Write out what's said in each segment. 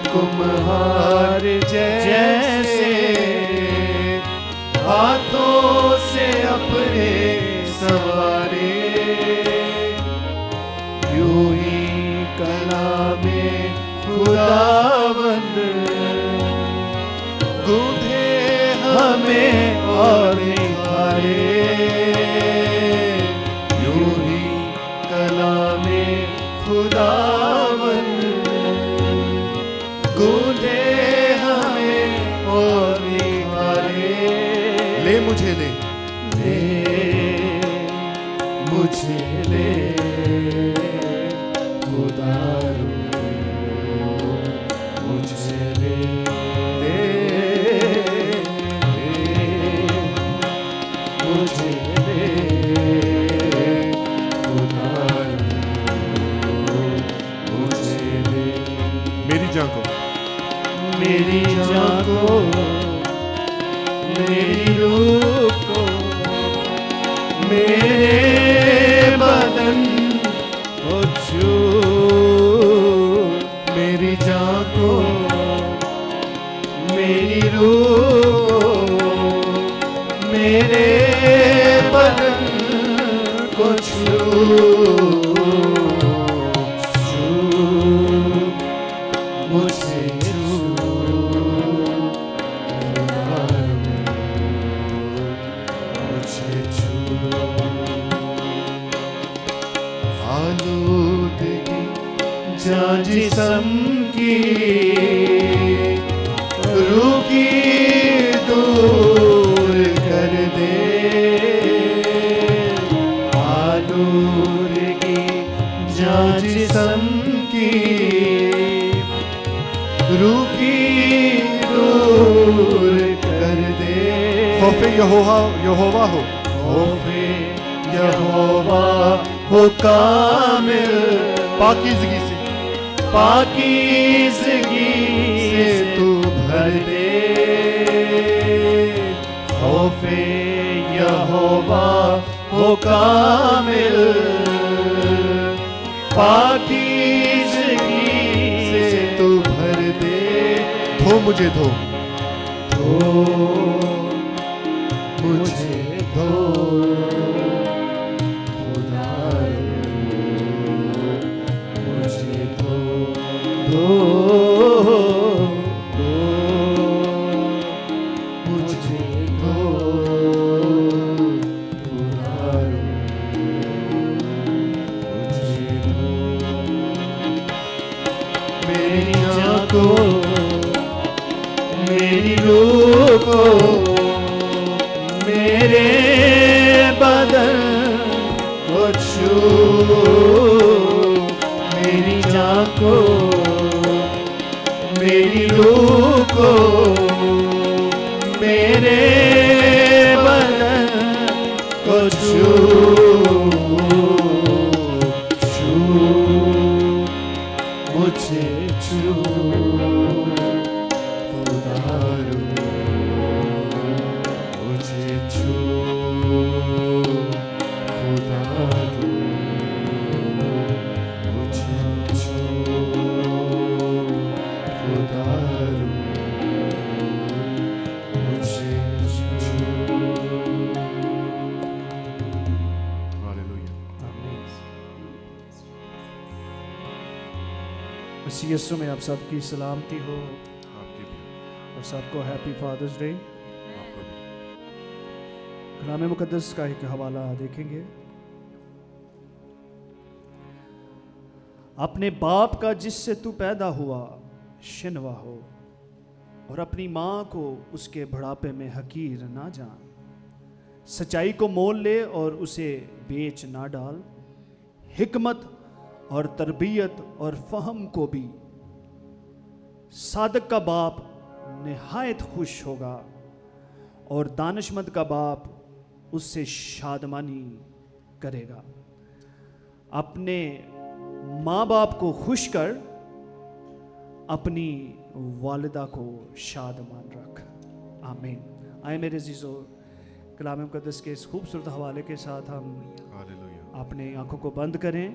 कुम्हार जैसे हाथों से अपने सवारे, यूं ही कलामे खुदावंद गूंथे हमें और निखारे, यूं ही कलामे खुदावंद गूंथे हमें और निखारे। ले मुझे ले, ले मुझे ले खुदारू, मुझे ले, मुझे ले खुदारू, मुझे ले। मेरी जान को, मेरी जान को, मेरी रूह को, मेरे बदन को छू, मेरी जान को, मेरी रूह को, मेरे बदन को छू, मुझे छू, मुझे छू। आलूदगी जा जिस्म की रूह की दूर कर दे, आलूदगी जा जिस्म की रूह की दूर कर दे। खौफे यहोवा हो, खौफे यहोवा हो कामिल, पाकीज़गी से, पाकीज़गी से तू भर दे, खौफे यहोवा हो कामिल, पाकीज़गी से तू भर दे। धो मुझे धो, धो मुझे धो खुदारू, मुझे धो, धो, धो मुझे धो खुदारू, मुझे धो। मेरी जान को, मेरी रूह को, मेरे बदन को छू, मेरी जान को, मेरी रूह को, मेरे बदन को छू, छू, मुझे छू खुदारू, मुझे छू खुदारू, मुझे छू खुदारू, मुझे छू। हालेलुया, आमीन। मसीह यीशु में आप सबकी सलामती हो, आपके भी, और सबको हैप्पी फादर्स डे। आपको भी। कलाम मुकद्दस का एक हवाला देखेंगे। अपने बाप का जिससे तू पैदा हुआ शिनवा हो, और अपनी माँ को उसके बुढ़ापे में हकीर ना जान। सच्चाई को मोल ले और उसे बेच ना डाल। हिकमत और तरबियत और फहम को भी सादक का बाप निहायत खुश होगा, और दानिशमंद का बाप उससे शादमानी करेगा। अपने माँ बाप को खुश कर, अपनी वालिदा को शादमान रख। आमीन। आए मेरे अज़ीज़ो, कलाम मुक़द्दस के इस खूबसूरत हवाले के साथ हम हालेलुया, अपने आंखों को बंद करें,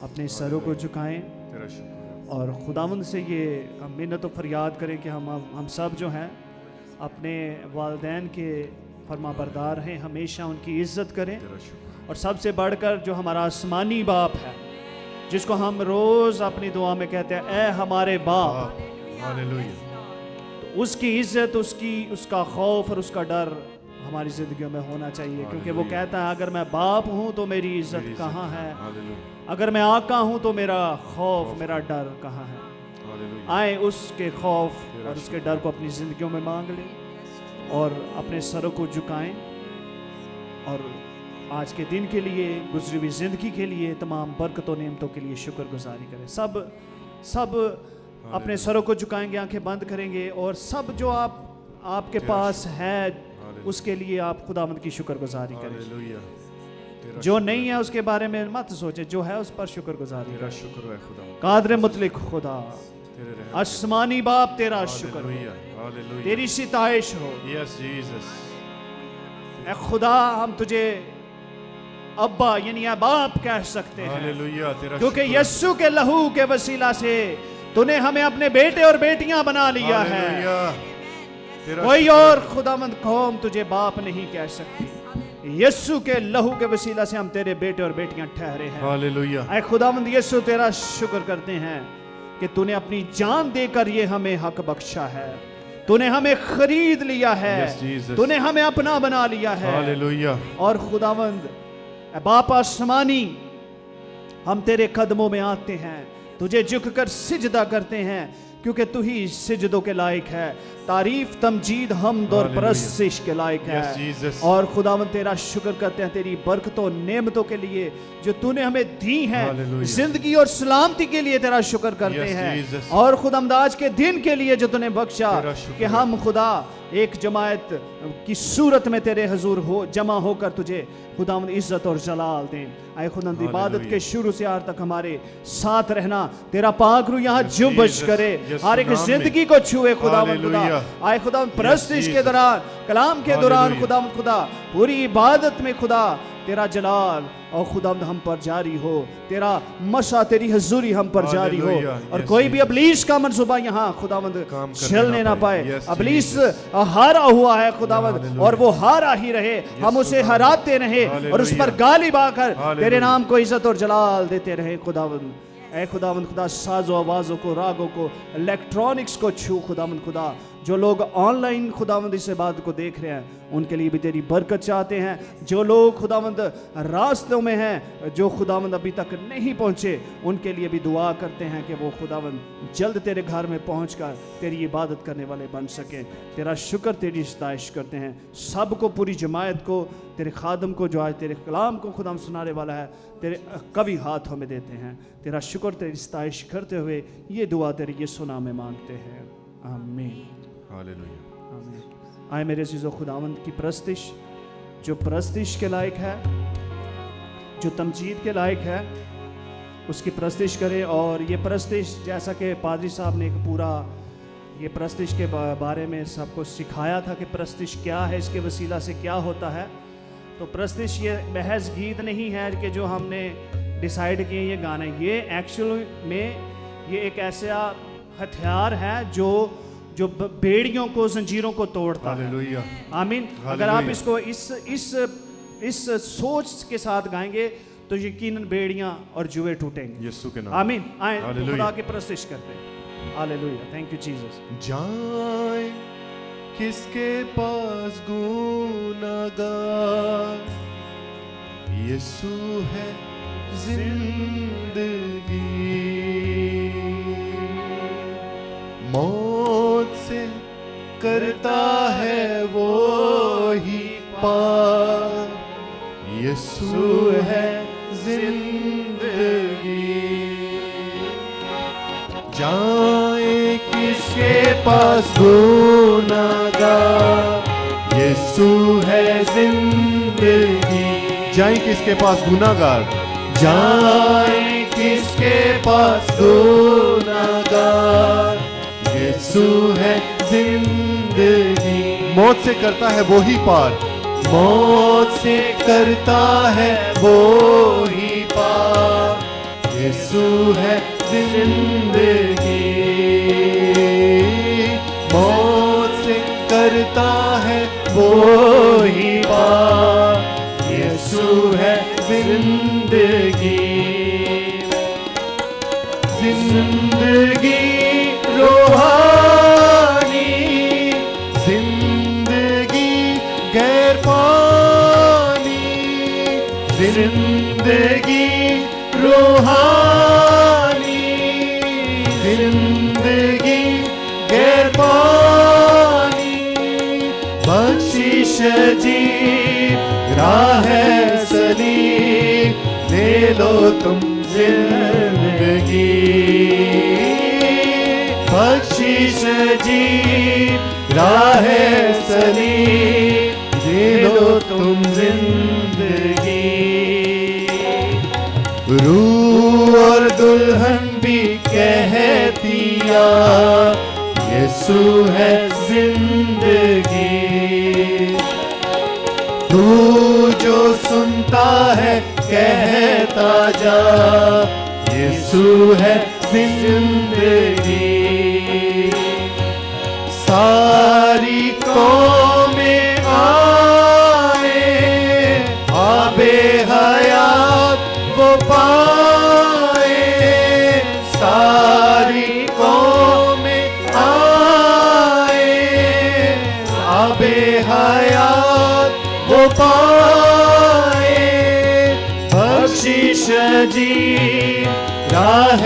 अपने सरों को झुकाएं तेरा शुक्र और खुदावंद से ये हम मिन्नत और फरियाद करें कि हम सब जो हैं अपने वालिदैन के फरमाबरदार हैं, हमेशा उनकी इज़्ज़त करें। तेरा शुक्र। और सबसे बढ़कर जो हमारा आसमानी बाप है, जिसको हम रोज़ अपनी दुआ में कहते हैं, ए हमारे बाप, हालेलुया। तो उसकी इज़्ज़त, उसका खौफ और उसका डर हमारी ज़िंदगियों में होना चाहिए, क्योंकि वो हालेलुया। कहता है अगर मैं बाप हूँ तो मेरी इज़्ज़त मेरी कहाँ है, हालेलुया। अगर मैं आका हूँ तो मेरा खौफ, मेरा डर कहाँ है। हालेलुया। आए उसके खौफ और उसके डर को अपनी ज़िंदगियों में मांग लें और अपने सरों को झुकाएं और आज के दिन के लिए, गुजरी हुई ज़िंदगी के लिए, तमाम बरकतों नेमतों के लिए शुक्रगुजारी करें। सब अपने सरों को झुकाएंगे, आंखें बंद करेंगे और सब जो आपके पास है उसके लिए आप खुदावंद की शुक्रगुजारी करें। हालेलुया। तेरा जो शुक्र नहीं है। है उसके बारे में मत सोचे, जो है उस पर शुक्रगुजारी तेरा करें। शुक्र है खुदा। कादर मुतलिक खुदा, तेरे रहम। आसमानी बाप, तेरा शुक्र हो, हालेलुया। हालेलुया। तेरी सिताइश हो। Yes Jesus. ए खुदा, हम तुझे अब्बा यानी या बाप कह सकते हैं, हालेलुया। तेरा क्योंकि शुक्र है। यस्सु के लहू के वसीला से तूने हमें अपने बेटे और बेटियां बना लिया है। हालेलुया। तेरा कोई शुक्र और खुदावंद कौम तुझे बाप नहीं कह सकती। यस्सु के लहू के वसीला से हम तेरे बेटे और बेटियां ठहरे है। हैं। हालेलुया। ऐ खुदावंद यस्सु, तेरा शुक्र करते हैं कि तूने अपनी जान देकर ये हमें हक बख्शा है, तूने हमें खरीद लिया है, Yes, Jesus. तूने हमें अपना बना लिया है। हालेलुया। और खुदावंद ऐ बाप आसमानी, हम तेरे कदमों में आते हैं, तुझे झुककर सिजदा करते हैं, क्योंकि तू ही सिजदों के लायक है, तारीफ, तमजीद, हमद और Hallelujah. परस्तिश के लायक है। Yes, Jesus. और खुदावंद तेरा शुक्र करते हैं तेरी बरकतों नेमतों के लिए जो तूने हमें दी है, Hallelujah. जिंदगी और सलामती के लिए तेरा शुक्र करते Yes, हैं। Jesus. और खुदावंद आज के दिन के लिए जो तूने बख्शा तेरा शुक्र कि है। हम खुदा एक जमायत की सूरत में तेरे हजूर हो जमा होकर तुझे खुदावंद इज्जत और जलाल दें। आए खुदावंद इबादत Hallelujah. के शुरू से आखिर तक हमारे साथ रहना, तेरा पाक रूह यहाँ Yes, जुम्बश Jesus. करे, Yes, हर एक नाम में। जिंदगी को छुए खुदावंद खुदा। Hallelujah. आए खुदावंद परस्तिश के Jesus. दौरान, कलाम के दौरान Hallelujah. खुदावंद खुदा, पूरी इबादत में खुदा तेरा जलाल और खुदावंद हम पर जारी हो, तेरा मसा, तेरी हजूरी हम पर जारी हो। Hallelujah. और Yes, कोई भी Jesus. अबलीस का मनसूबा यहाँ खुदावंद काम करने चलने ना ना पाए। पाए। Yes, अबलीस Jesus. हारा हुआ है खुदावंद, Hallelujah. और वो हारा ही रहे, हम उसे खुदा। हराते रहे और उस पर Hallelujah. गालिब आकर Hallelujah. तेरे नाम को इज्जत और जलाल देते रहे खुदावंद। ऐ खुदावंद खुदा, साजो आवाज़ों को, रागों को, इलेक्ट्रॉनिक्स को छू खुदावंद खुदा। जो लोग ऑनलाइन खुदावंद इस बात को देख रहे हैं उनके लिए भी तेरी बरकत चाहते हैं। जो लोग खुदावंद रास्तों में हैं, जो खुदावंद अभी तक नहीं पहुँचे, उनके लिए भी दुआ करते हैं कि वो खुदावंद जल्द तेरे घर में पहुँचकर तेरी इबादत करने वाले बन सकें। तेरा शुक्र, तेरी सताइश करते हैं। सबको, पूरी जमायत को, तेरे खादम को जो आज तेरे कलाम को खुदाम सुनाने वाला है, तेरे कभी हाथों में देते हैं। तेरा शुक्र, तेरी सताइश करते हुए ये दुआ तेरे यीशु नाम में मांगते हैं, आमीन। हालेलुया। आमीन। आए मेरे अज़ीज़ों, खुदावंद की परस्तिश, जो परस्तिश के लायक है, जो तमजीद के लायक है, उसकी परस्तिश करें। और ये परस्तिश, जैसा कि पादरी साहब ने एक पूरा ये परस्तिश के बारे में सबको सिखाया था कि परस्तिश क्या है, इसके वसीला से क्या होता है। तो परस्तिश ये महज गीत नहीं है कि जो हमने डिसाइड किए ये गाने, ये एक्चुअल में ये एक ऐसा हथियार है जो बेड़ियों को, जंजीरों को तोड़ता है। हालेलुया। आमीन। अगर आप इसको इस सोच के साथ गाएंगे तो यकीनन बेड़ियां और जुए टूटेंगे। यीशु के नाम। आमीन। आए हालेलुया। खुदा की परस्तिश करते हैं। हालेलुया। Thank you Jesus. जाए किसके पास गुनाहगार, यीशु है जिंदगी, मौत से करता है वो ही पार, यीशु है जिंदगी। जाए किसके पास गुनाहगार, यीशु है जिंदगी। जाए किसके पास गुनाहगार, जाए किसके पास गुनाहगार, यीशु है जिंदगी। मौत से करता है वो ही पार, मौत से करता है वो ही पार, यीशु है जिंदगी, मौत से करता है वो ही पार, यीशु है जिंदगी। जिंदगी रूहानी, जिंदगी गैर पानी, जिंदगी रूहानी, जिंदगी गैर पानी, बख्शिश जी राह सलीम, ले लो तुम जिंदगी, बख्शिश जी राह सलीम, ले लो तुम जिंदगी। रूह और दुल्हन भी कहतिया, यीशु है जिंदगी। तू जो सुनता है कहता जा, यीशु है जिंदगी। सारी कौमें आए, आबे हयात वो पाए, सारी कौमें आए, आबे हयात वो पाए, बख्शिश जी राह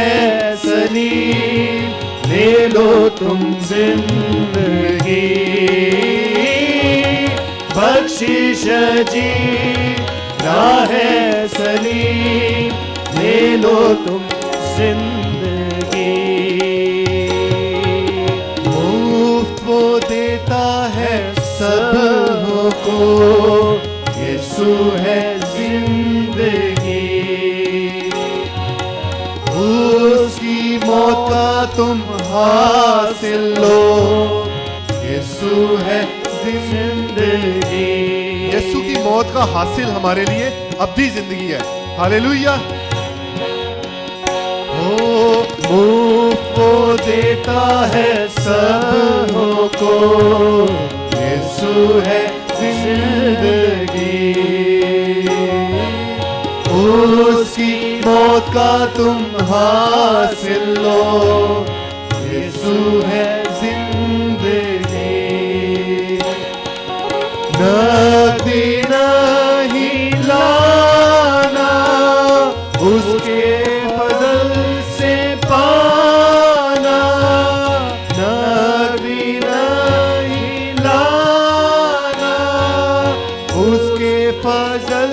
सलीम, ले लो तुम जिंदगी, बख्शिश जी राह सलीम, ले लो तुम जिंदगी। मुफ्त वो देता है सबको, यीशु है जिंदगी। उसकी मौत का तुम हासिल लो, यीशु है जिंदगी। यीशु की मौत का हासिल हमारे लिए अब्दी जिंदगी है। हालेलुया। मुफ्त वो देता है सबको, यीशु है जिंदगी। उसकी मौत का तुम हासिल लो, यीशु है जिंदगी। नकदी नहीं लाना, उसके फजल से पाना, नकदी नहीं लाना, उसके फजल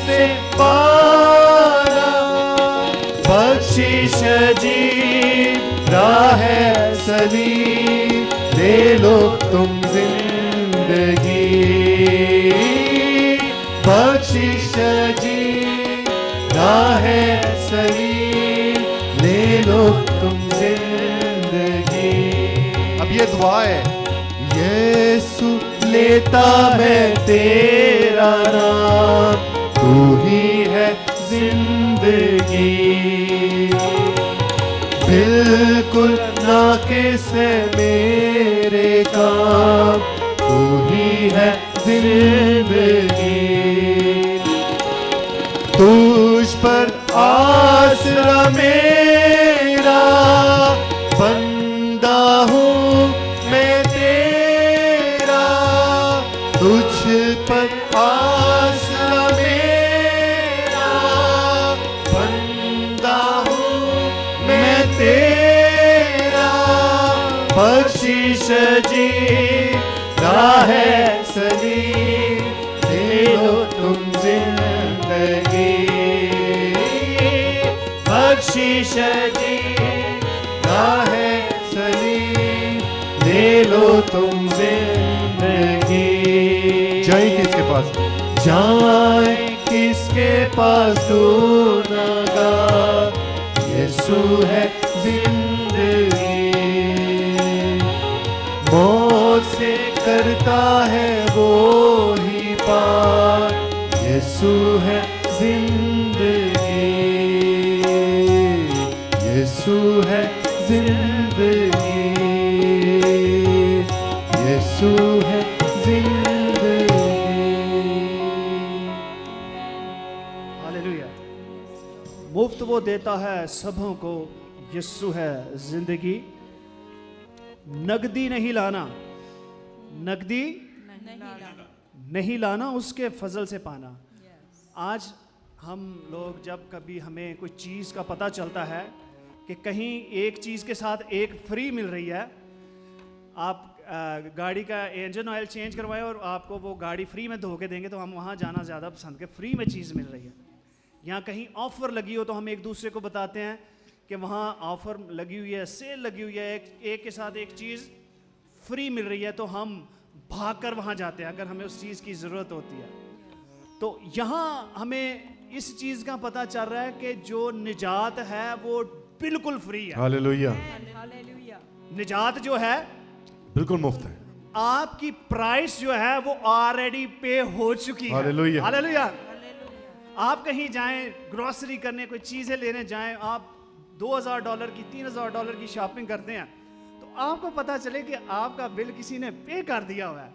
से पाना, बख्शिश जी राह सलीम, ले लो तुम जिंदगी, बख्शिश जी राह सलीम, ले लो तुम जिंदगी। अब ये दुआ है, यीशु लेता मैं तेरा नाम, तू ही है जिंदगी। बिल्कुल नाकिस है मेरे काम, तू ही है जिंदगी। तुझ पर आसरा मेरा, बंदा हूँ मैं तेरा, तुझ पर आसरा मेरा, बंदा हूँ मैं तेरा, बख्शिश जी राह सलीम, ले लो तुम जिंदगी, बख्शिश जी राह सलीम, ले लो तुम जिंदगी। जाए किसके पास, जाए किसके पास तू नगा, यीशु है जिंदगी। मौत से करता है वो ही पार, यीशु है जिंदगी, यीशु यीशु है जिंदगी। हालेलुया। मुफ्त वो देता है सबों को, यीशु है जिंदगी। नगदी नहीं लाना, नगदी नहीं लाना, उसके फजल से पाना। आज हम लोग जब कभी हमें कोई चीज़ का पता चलता है कि कहीं एक चीज़ के साथ एक फ्री मिल रही है, आप गाड़ी का इंजन ऑयल चेंज करवाएं और आपको वो गाड़ी फ्री में धो के देंगे, तो हम वहाँ जाना ज़्यादा पसंद करें। फ्री में चीज़ मिल रही है। यहाँ कहीं ऑफ़र लगी हो तो हम एक दूसरे को बताते हैं कि वहाँ ऑफ़र लगी हुई है, सेल लगी हुई है, एक के साथ एक चीज़ फ्री मिल रही है, तो हम भागकर वहाँ जाते हैं अगर हमें उस चीज़ की ज़रूरत होती है। तो यहाँ हमें इस चीज़ का पता चल रहा है कि जो निजात है वो बिल्कुल फ्री है। हालेलुया। निजात जो है बिल्कुल मुफ्त है। आपकी प्राइस जो है वो ऑलरेडी पे हो चुकी है। हालेलुया। हालेलुया। आप कहीं जाएं, ग्रोसरी करने, कोई चीज़ें लेने जाएं, आप $2000 की, $3000 की शॉपिंग करते हैं, तो आपको पता चले कि आपका बिल किसी ने पे कर दिया हुआ है,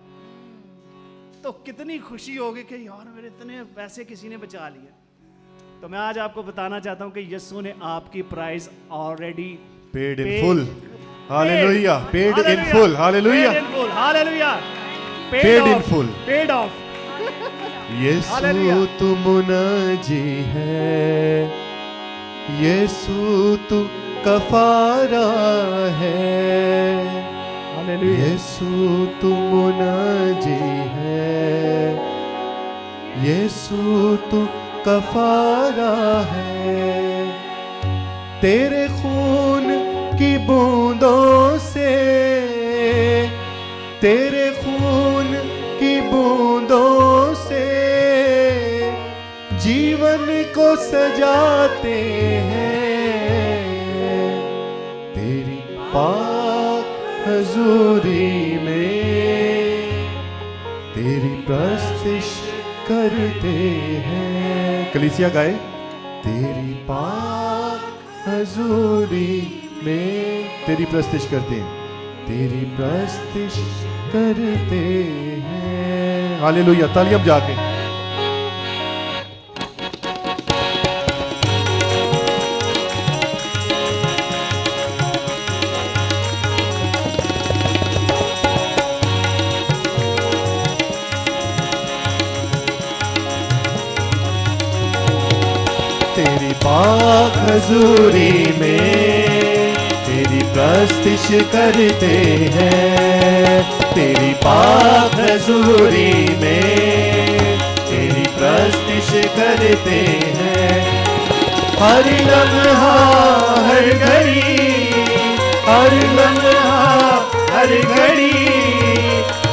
तो कितनी खुशी होगी कि यार मेरे इतने पैसे किसी ने बचा लिए। तो मैं आज आपको बताना चाहता हूं कि यीशु ने आपकी price already paid in full. Hallelujah. Paid in full. Hallelujah. Hallelujah. Paid in full. Paid off. यीशु तू मुनाजी है, यीशु तू कफारा है। हालेलुया। यीशु तू मुनाजी है, यीशु तू कफारा है। तेरे खून की बूंदों से, तेरे खून की बूंदों से जीवन को सजाते हैं। तेरी पाक हजूरी में तेरी प्रस्तिश करते हैं। कलीसिया गाए, तेरी पाक हजूरी में तेरी प्रस्तिश करते हैं, तेरी प्रस्तिश करते हैं। हालेलुया। तालियां जाके तेरी पाक हजूरी में तेरी प्रस्तिश करते हैं। तेरी पाक हजूरी में तेरी प्रस्तिश करते हैं। हर लम्हा हर घड़ी, हर लम्हा हर घड़ी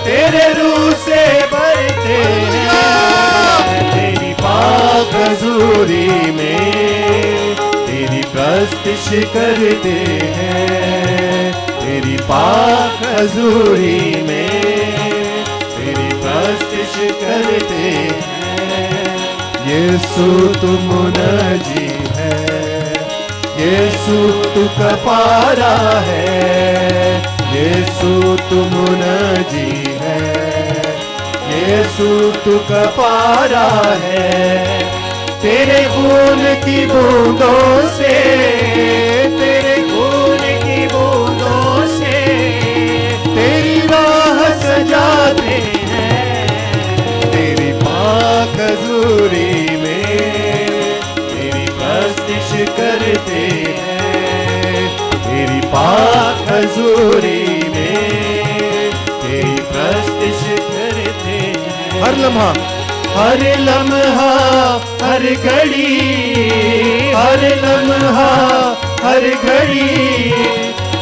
तेरे रूह से भरते हैं। तेरी पाक हजूरी में तेरी प्रस्तिश करते हैं। तेरी पाक हजूरी में तेरी प्रस्तिश करते हैं। यीशु तू मुनाजी है, यीशु तू कफारा है। यीशु तू मुनाजी है, यीशु तू कफारा है। तेरे खून की बूंदों से, तेरे खून की बूंदों से तेरी राह सजाते हैं। तेरी पाक हजूरी में तेरी प्रस्तिश करते हैं। तेरी पाक हजूरी में तेरी प्रस्तिश करते हैं। हर लम्हा हर लम्हा हर घड़ी, हर लम्हा हर घड़ी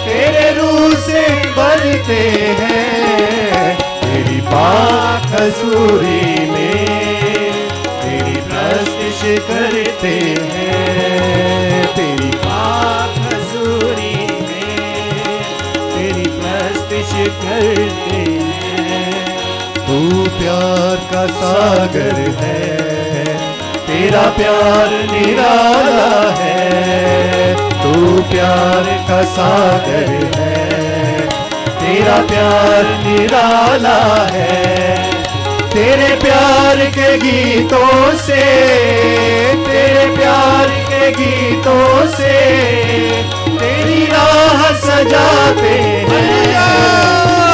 तेरे रूह से भरते हैं। तेरी पाक हजूरी में तेरी प्रस्तिश करते हैं। तेरी पाक हजूरी में तेरी प्रस्तिश करते हैं। तू प्यार का सागर है, तेरा प्यार निराला है। तू प्यार का सागर है, तेरा प्यार निराला है। तेरे प्यार के गीतों से, तेरे प्यार के गीतों से तेरी राह सजाते हैं।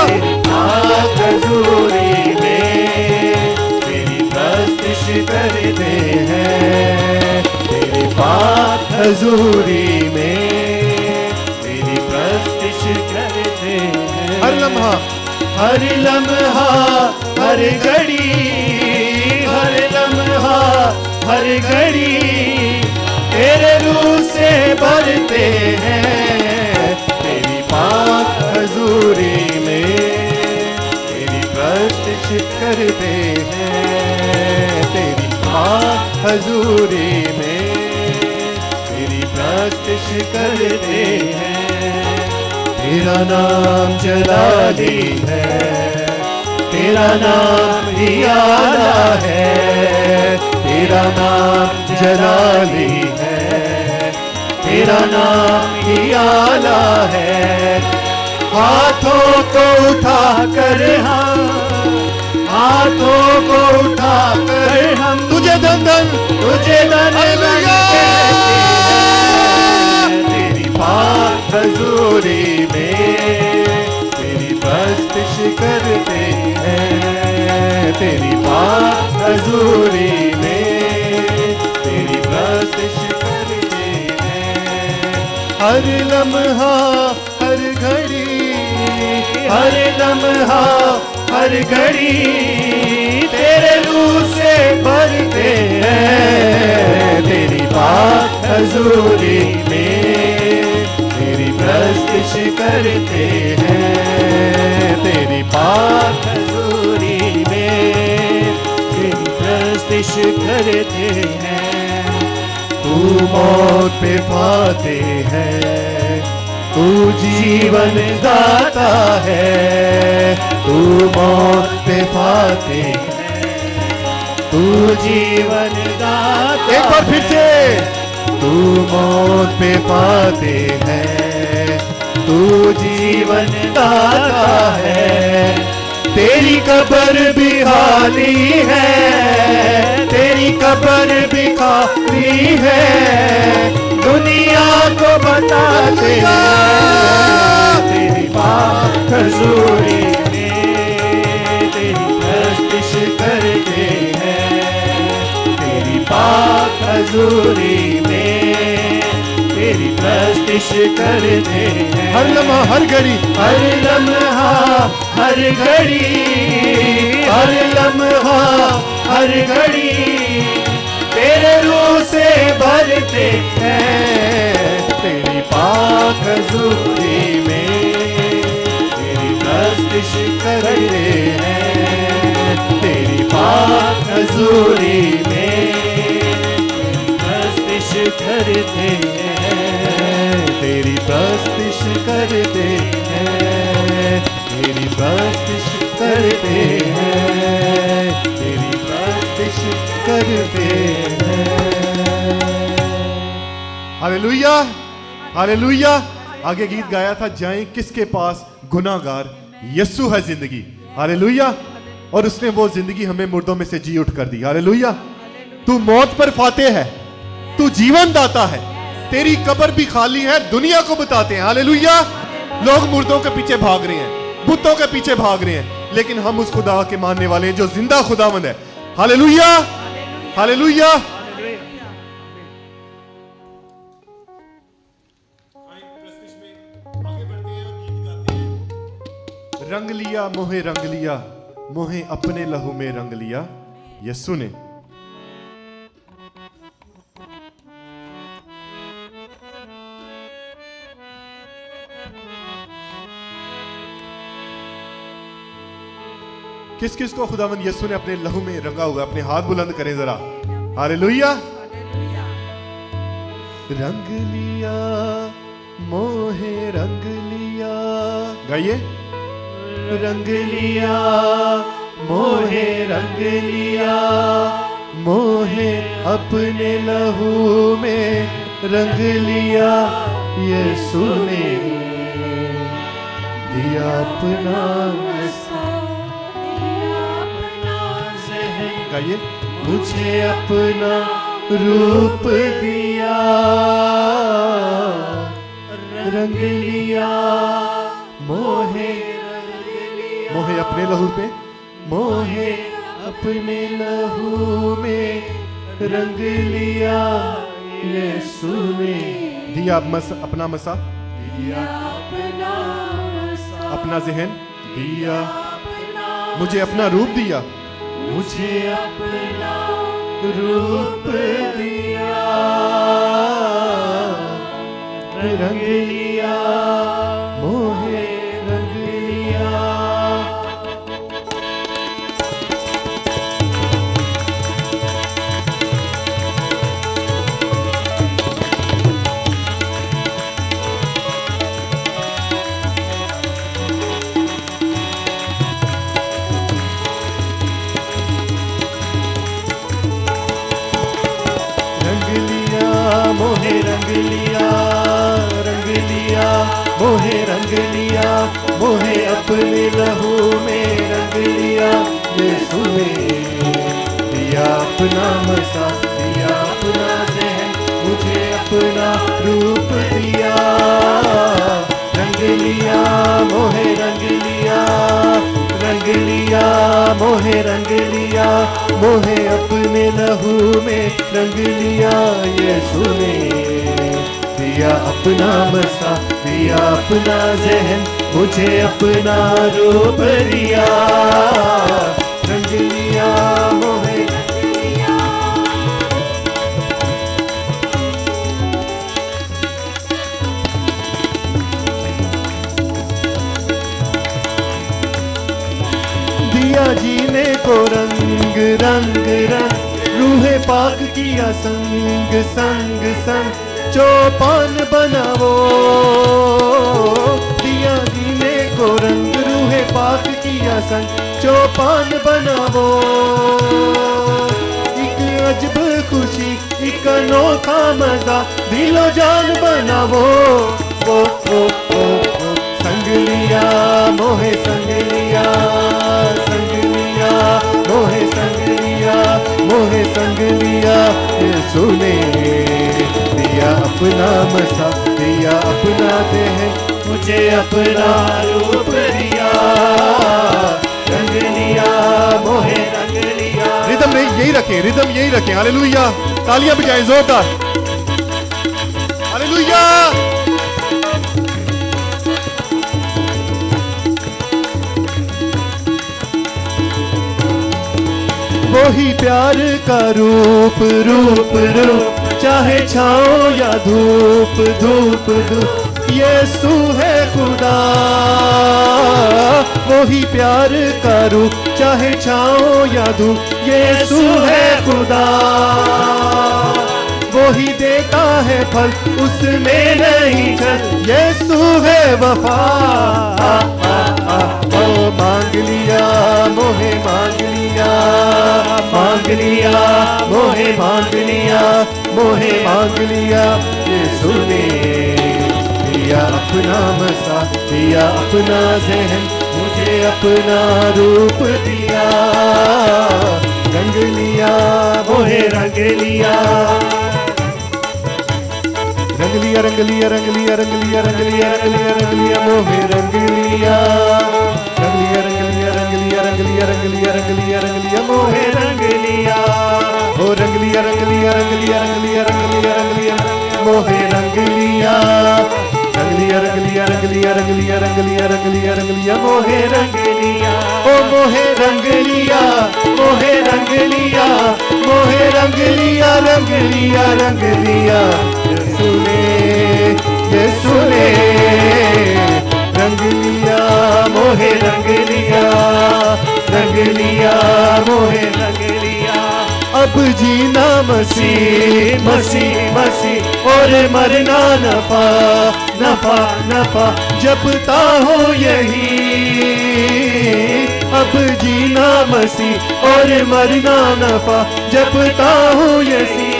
तेरी पाक हजूरी में तेरी प्रस्तुश करते हैं। तेरी पाक हजूरी में तेरी प्रस्तुश करते हैं। हर लम्हा, हर लम्हा, हर घड़ी, हर लम्हा, हर घड़ी तेरे रूह से भरते हैं। तेरी पाक हजूरी में तेरी प्रस्तुश करते हैं। तेरी पाक हजूरी में तेरी प्रस्तुश करते हैं। तेरा नाम जलाली है, तेरा नाम ही आला है। तेरा नाम जलाली है, तेरा नाम ही आला है। हाथों को उठाकर हम, हाथों को उठाकर हम तुझे धन धन, तुझे धन धन कहते हैं। तेरी पाक हजूरी में तेरी प्रस्तुश करते हैं। तेरी पाक हजूरी में तेरी प्रस्तुश करते हैं। हर लम्हा, हर घड़ी, हर लम्हा, हर घड़ी तेरे रूह से भरते हैं। तेरी पाक हजूरी में तेरी प्रस्तुश करते हैं। तेरी पाक हजूरी में तेरी प्रस्तुश करते हैं। तू मौत पे फातेह है, तू जीवन दाता है। तू मौत पे फातेह है, तू जीवन दाता। एक बार फिर से, तू मौत पे फातेह है, तू जीवन दाता है। तेरी कब्र भी खाली है, तेरी कब्र भी खाली है। दुनिया को बताते हैं तेरी पाक हजूरी में तेरी प्रस्तुश करते हैं। तेरी पाक हजूरी में तेरी प्रस्तुश करते हैं। हर लम्हा, हर घड़ी, हर लम्हा, हर घड़ी, हर लम्हा, हर घड़ी तेरे रूह से भरते हैं। तेरी पाक हजूरी में तेरी प्रस्तुश करते हैं। तेरी पाक हजूरी में तेरी प्रस्तुश करते हैं। तेरी प्रस्तुश करते हैं। तेरी प्रस्तुश करते हैं। तेरी प्रस्तुश करते हैं। Hallelujah, hallelujah. आगे गीत गाया था, जाएं किसके पास गुनाहगार, यीशु है जिंदगी। हालेलुया। और उसने वो जिंदगी हमें मुर्दों में से जी उठ कर दी। हालेलुया। तू मौत पर फातेह है, तू जीवन दाता है। तेरी कब्र भी खाली है, दुनिया को बताते हैं। हालेलुया। लोग मुर्दों के पीछे भाग रहे हैं, बुतों के पीछे भाग रहे हैं, लेकिन हम उस खुदा के मानने वाले हैं जो जिंदा खुदावंद है। Hallelujah, hallelujah. रंग लिया मोहे, रंग लिया मोहे, अपने लहू में रंग लिया यीशु ने। किस किस को खुदावंद यीशु ने अपने लहू में रंगा हुआ, अपने हाथ बुलंद करें जरा। हालेलुया। रंग लिया मोहे, रंग लिया, गाइए। रंग लिया मोहे, रंग लिया मोहे, अपने लहू में रंग लिया यीशु ने। दिया अपना गाइए। मुझे अपना रूप दिया, रंग लिया, मोहे मोहे अपने लहू पे, मोहे अपने लहू में रंग लिया यीशु ने। दिया अपना मसा, अपना जहन दिया, मुझे अपना रूप दिया, मुझे अपना रूप दिया, रंग लिया, मोहे रंग लिया। मोहे रंग लिया, रंग लिया, मोहे रंग लिया, मोहे अपने लहू में रंग लिया यीशु ने। दिया अपना मसा, दिया अपना जहन, मुझे अपना रूप दिया, रंग लिया, मोहे रंग लिया, रंग लिया, मोहे रंग लिया, मोहे अपने लहू में रंग लिया यीशु ने। दिया अपना मसा, दिया अपना जहन, मुझे अपना रूप दिया, रंग लिया, मोहे रंग लिया। दिया जीने को रंग रंग रंग, रूहे पाक किया संग संग संग, चौपान बनावो। दिया जीने को रंग, रूहे पाक किया संग, चौपान बनावो। एक अजब खुशी, एक अनोखा मजा, दिलो जान बनावो। ओ संग लिया, मोहे संग लिया, संग लिया, मोहे संग लिया, मोहे संग लिया यीशु ने। दिया अपना मसा, दिया अपना जहन, मुझे अपना रूप दिया, रंग लिया, मोहे रंग लिया। रिदम नहीं, यही रखें, रिदम यही रखें। हालेलुया, तालियां बजाएं जोरदार। हालेलुया। वही प्यार का रूप रूप रूप, चाहे छाओ या धूप धूप धूप, यीशु है खुदा। वही प्यार का रूप, चाहे छाओ या धूप, यीशु है खुदा। वही देता है फल, उसमें नहीं छल, यीशु है वफा। ओ मांग लिया, मोहे मांग लिया, मांग लिया, मोहे मांग लिया, मोहे मांग लिया यीशु ने। दिया अपना मसा, दिया अपना जहन, मुझे अपना रूप दिया, रंग लिया, मोहे रंग लिया, रंग लिया, रंग लिया, रंग लिया, रंग लिया, रंग लिया, रंग लिया, रंग लिया, मोहे रंग लिया, रंग लिया, रंग लिया, रंग लिया, रंग लिया, रंग लिया, रंग लिया, रंग लिया, मोहे रंग लिया। ओ रंग लिया, रंग लिया, रंग लिया, रंग लिया, रंग लिया, रंग लिया, मोहे रंग लिया, रंग लिया, रंग लिया, रंग लिया, रंग लिया, रंग लिया, रंग लिया, रंग लिया, मोहे रंग लिया। ओ मोहे रंग लिया, मोहे रंग लिया, मोहे रंग लिया, रंग लिया, रंग लिया यीशु ने, यीशु ने रंग लिया, मोहे रंग लिया, रंग लिया, मोहे रंग लिया। अब जीना मसीह मसीह मसीह, और मरना नफा नफा नफा, जपता हो यही। अब जीना मसीह और मरना नफा, जपता हो यही।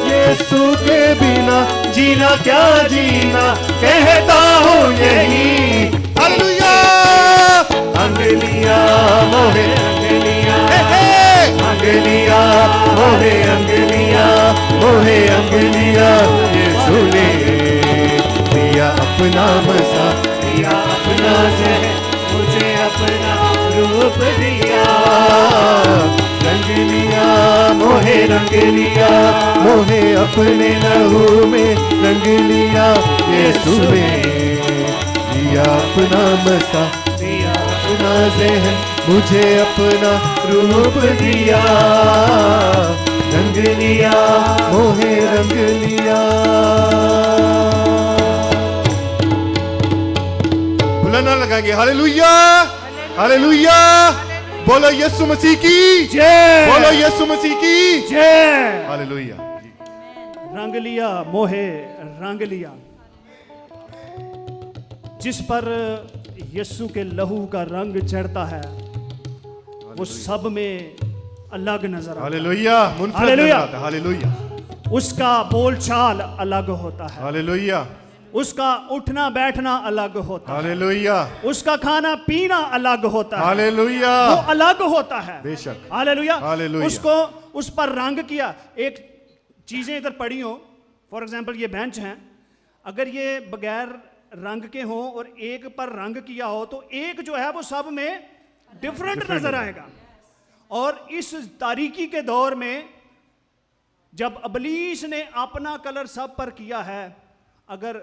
यीशु के बिना जीना क्या जीना कहता हूँ यही। हालेलुया। अंगलिया मोहे अंगलिया, अंगलिया मोहे अंगलिया, मोहे अंगलिया यीशु ने दिया अपना मसा, दिया अपना जहर, मुझे अपना रूप दिया। रंग लिया मोहे रंग लिया, मोहे अपने लहू में रंग लिया यीशु ने दिया अपना मसा, दिया अपना जहन, मुझे अपना रूप दिया। रंग लिया मोहे रंग लिया। बुलाना लगाएंगे हालेलुया, हालेलुया। बोलो यीशु मसीह की जय, बोलो यीशु मसीह की जय। हालेलुया। रंग लिया मोहे रंग लिया, जिस पर यीशु के लहू का रंग चढ़ता है वो सब में अलग नजर आता है। हालेलुया, मुनफरद हालेलुया। नजर आता है। हालेलुया, उसका बोलचाल अलग होता है, हालेलुया, उसका उठना बैठना अलग होता है, हालेलुया, उसका खाना पीना अलग होता है, हालेलुया। वो अलग होता है। बेशक। हालेलुया। हालेलुया। उसको उस पर रंग किया। एक चीजें इधर पड़ी हो, फॉर एग्जांपल ये बेंच हैं, अगर ये बगैर रंग के हो और एक पर रंग किया हो तो एक जो है वो सब में डिफरेंट नजर आएगा। और इस तारीकी के दौर में जब अबलीस ने अपना कलर सब पर किया है, अगर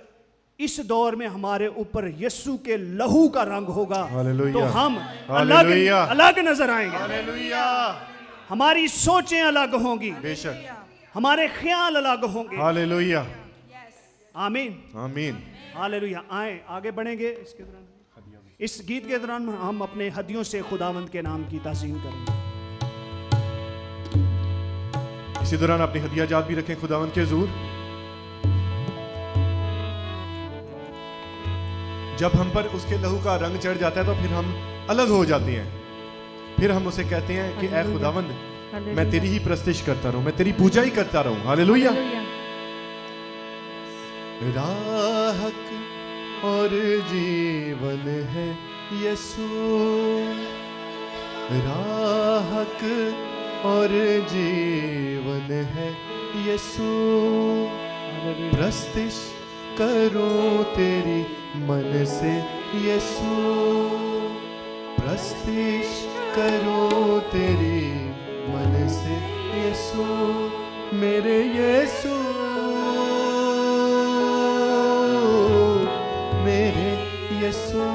इस दौर में हमारे ऊपर यीशु के लहू का रंग होगा हालेलुया। तो हम अलग हालेलुया। अलग नजर आएंगे। हालेलुया। हमारी सोचें अलग होंगी, बेशक। हमारे ख्याल अलग होंगे। हालेलुया, आमीन, आमीन। हालेलुया। आए आगे बढ़ेंगे। इसके दौरान, इस गीत के दौरान हम अपने हदियों से खुदावंद के नाम की ताज़ीम करेंगे। इसी दौरान अपनी हदिया याद भी रखें खुदावंद के हुजूर। जब हम पर उसके लहू का रंग चढ़ जाता है तो फिर हम अलग हो जाते हैं। फिर हम उसे कहते हैं कि ऐ खुदावंद, मैं तेरी ही प्रस्तिश करता रहूं, मैं तेरी पूजा ही करता रहूं। हालेलुया। राहक और जीवन है यीशु, राहक और जीवन है यीशु। प्रस्तिश करो तेरी मन से यीशु, प्रस्तिश करो तेरी मन से यीशु, मेरे यीशु, मेरे यीशु,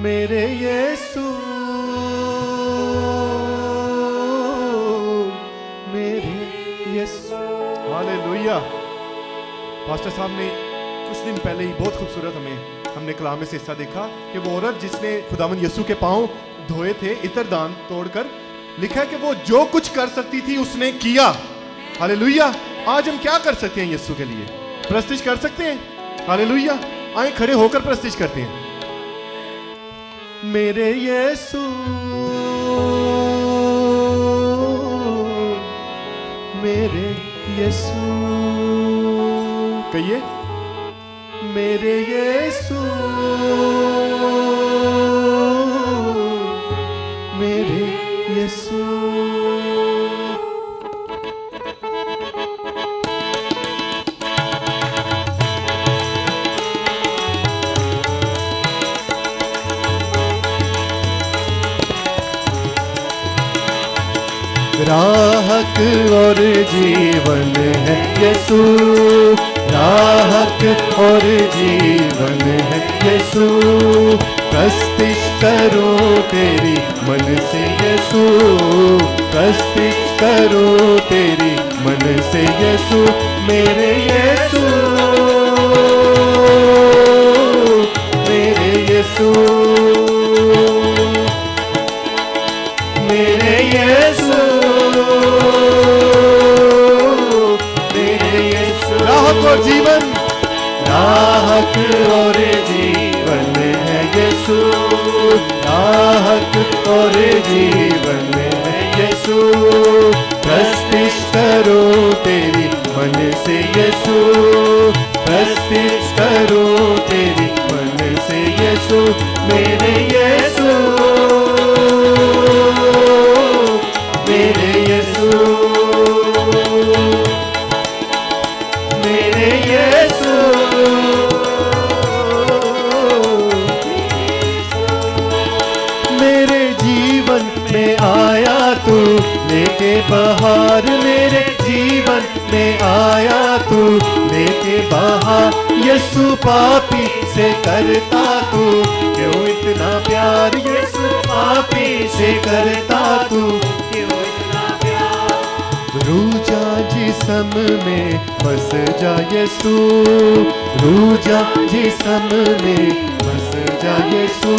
मेरे यीशु, मेरे यीशु। हालेलुया। पास्टर साहब ने कुछ दिन पहले ही बहुत खूबसूरत हमने कलाम में से हिस्सा देखा कि वो औरत जिसने खुदावंद यीशु के पांव धोए थे इतर दान तोड़कर, लिखा है कि वो जो कुछ कर सकती थी उसने किया। हालेलुया। आज हम क्या कर सकते हैं यीशु के लिए? प्रस्तिश कर सकते हैं। हालेलुया। आए खड़े होकर प्रस्तिश करते हैं। मेरे यीशु, मेरे यीशु, कहिए मेरे यीशु, मेरे यीशु। राहक और जीवन है यीशु, राहक और जीवन है यीशु। प्रस्तिश करो तेरी मन से यीशु, प्रस्तिश करो तेरी मन से यीशु, मेरे यीशु, मेरे यीशु, मेरे यीशु, मेरे यीशु। राहक और जीवन, राहक और जीवन है यीशु, राहक और जीवन है यीशु। प्रस्तिश करो तेरी मन से यीशु प्रस्तिश करूं तेरी मन से यीशु मेरे यीशु मेरे यीशु मेरे यीशु मेरे जीवन में आया तू लेके बहार मेरे जीवन में आया तू लेके बहार यीशु पापी से करता तू क्यों इतना प्यार यीशु पापी से करता तू क्यों इतना प्यार रूजा जिसम में बस जा यीशु रूजा जिसम में बस जा यीशु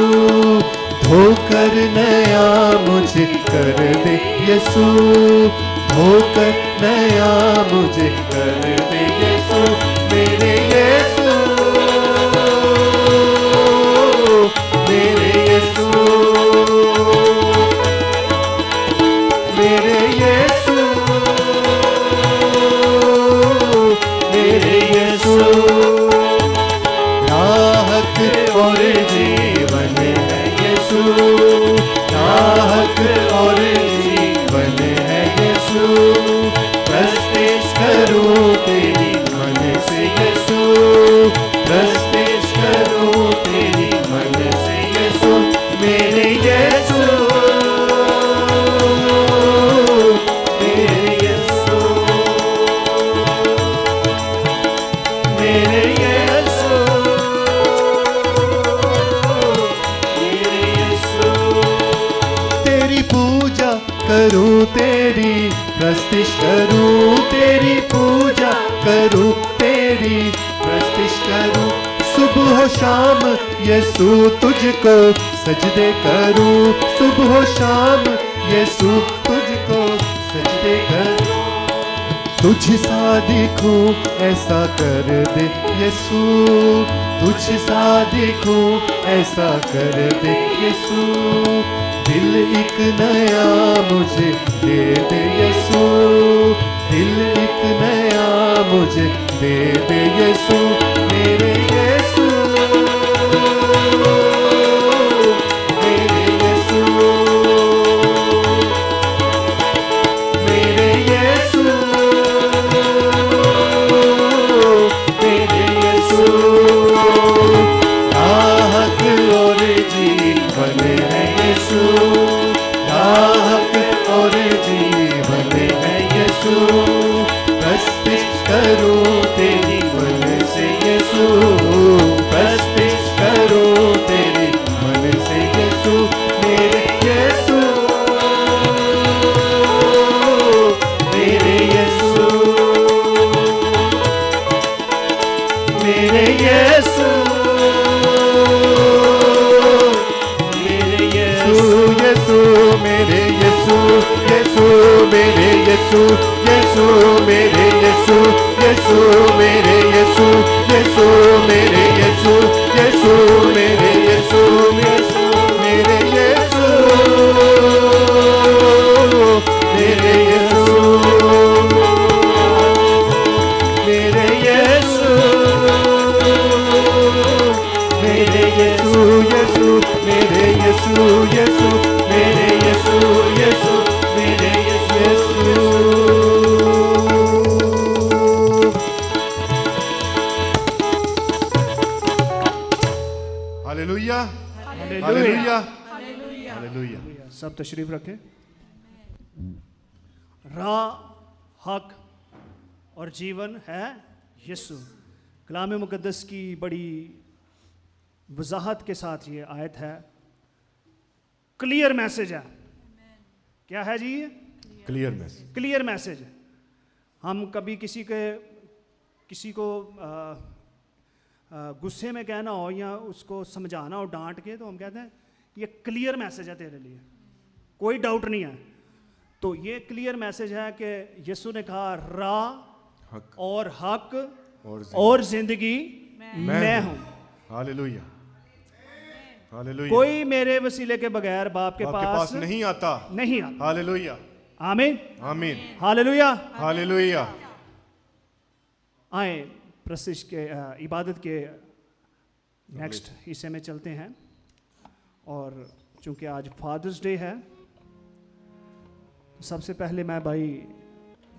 धोकर नया मुझे कर दे यीशु धोकर नया मुझे कर दे यीशु मेरे यीशु मेरे यीशु मेरे यीशु मेरे यीशु राहत और जीवन है यीशु राहत और जीवन है यीशु प्रस्तिश करूं तेरी मन से यीशु प्रस्तिश करूं तेरी मन से यीशु मेरे यीशु मेरे यीशु मेरे यीशु मेरे यीशु तेरी पूजा करूं तेरी प्रस्तिश करूं तेरी पूजा करूं तेरी प्रस्तिश करूं सुबह शाम यीशु तुझको सजदे करूं सुबह शाम यीशु तुझको सजदे करूं तुझ सा दिखूं ऐसा कर दे यीशु तुझ सा दिखूं ऐसा कर दे यीशु दिल एक नया मुझे दे दे यीशु दिल एक नया मुझे दे दे यीशु मेरे यीशु मेरे यीशु मेरे यीशु मेरे यीशु राहत और जीवन है यीशु राहत और जीवन है यीशु प्रस्तिश करूं तेरी मन से यीशु प्रस्तिश करूं तेरी मन से यीशु मेरे यीशु मेरे यीशु मेरे यीशु यीशु मेरे यीशु यीशु मेरे यीशु यीशु मेरे यीशु यीशु मेरे यीशु यीशु मेरे यीशु यीशु मेरे यीशु यीशु मेरे यीशु मेरे यीशु मेरे यीशु मेरे यीशु यीशु मेरे यीशु यीशु मेरे यीशु यीशु मेरे यीशु हालेलुया हालेलुया हालेलुया सब तशरीफ रखें राह हक और जीवन है यीशु कलाम मुकद्दस की बड़ी वजाहत के साथ ये आयत है क्लियर मैसेज है क्या है जी ये क्लियर मैसेज हम कभी किसी को गुस्से में कहना हो या उसको समझाना हो डांट के तो हम कहते हैं ये क्लियर मैसेज है तेरे लिए कोई डाउट नहीं है तो ये क्लियर मैसेज है कि यीशु ने कहा राह और हक और जिंदगी मैं हूं हालेलुया हालेलुया कोई मेरे वसीले के बगैर बाप के पास नहीं आता हालेलुया आमीन आमीन हालेलुया हालेलुया आए प्रशिष्ट के इबादत के नेक्स्ट हिस्से में चलते हैं। और चूंकि आज फादर्स डे है, तो सबसे पहले मैं भाई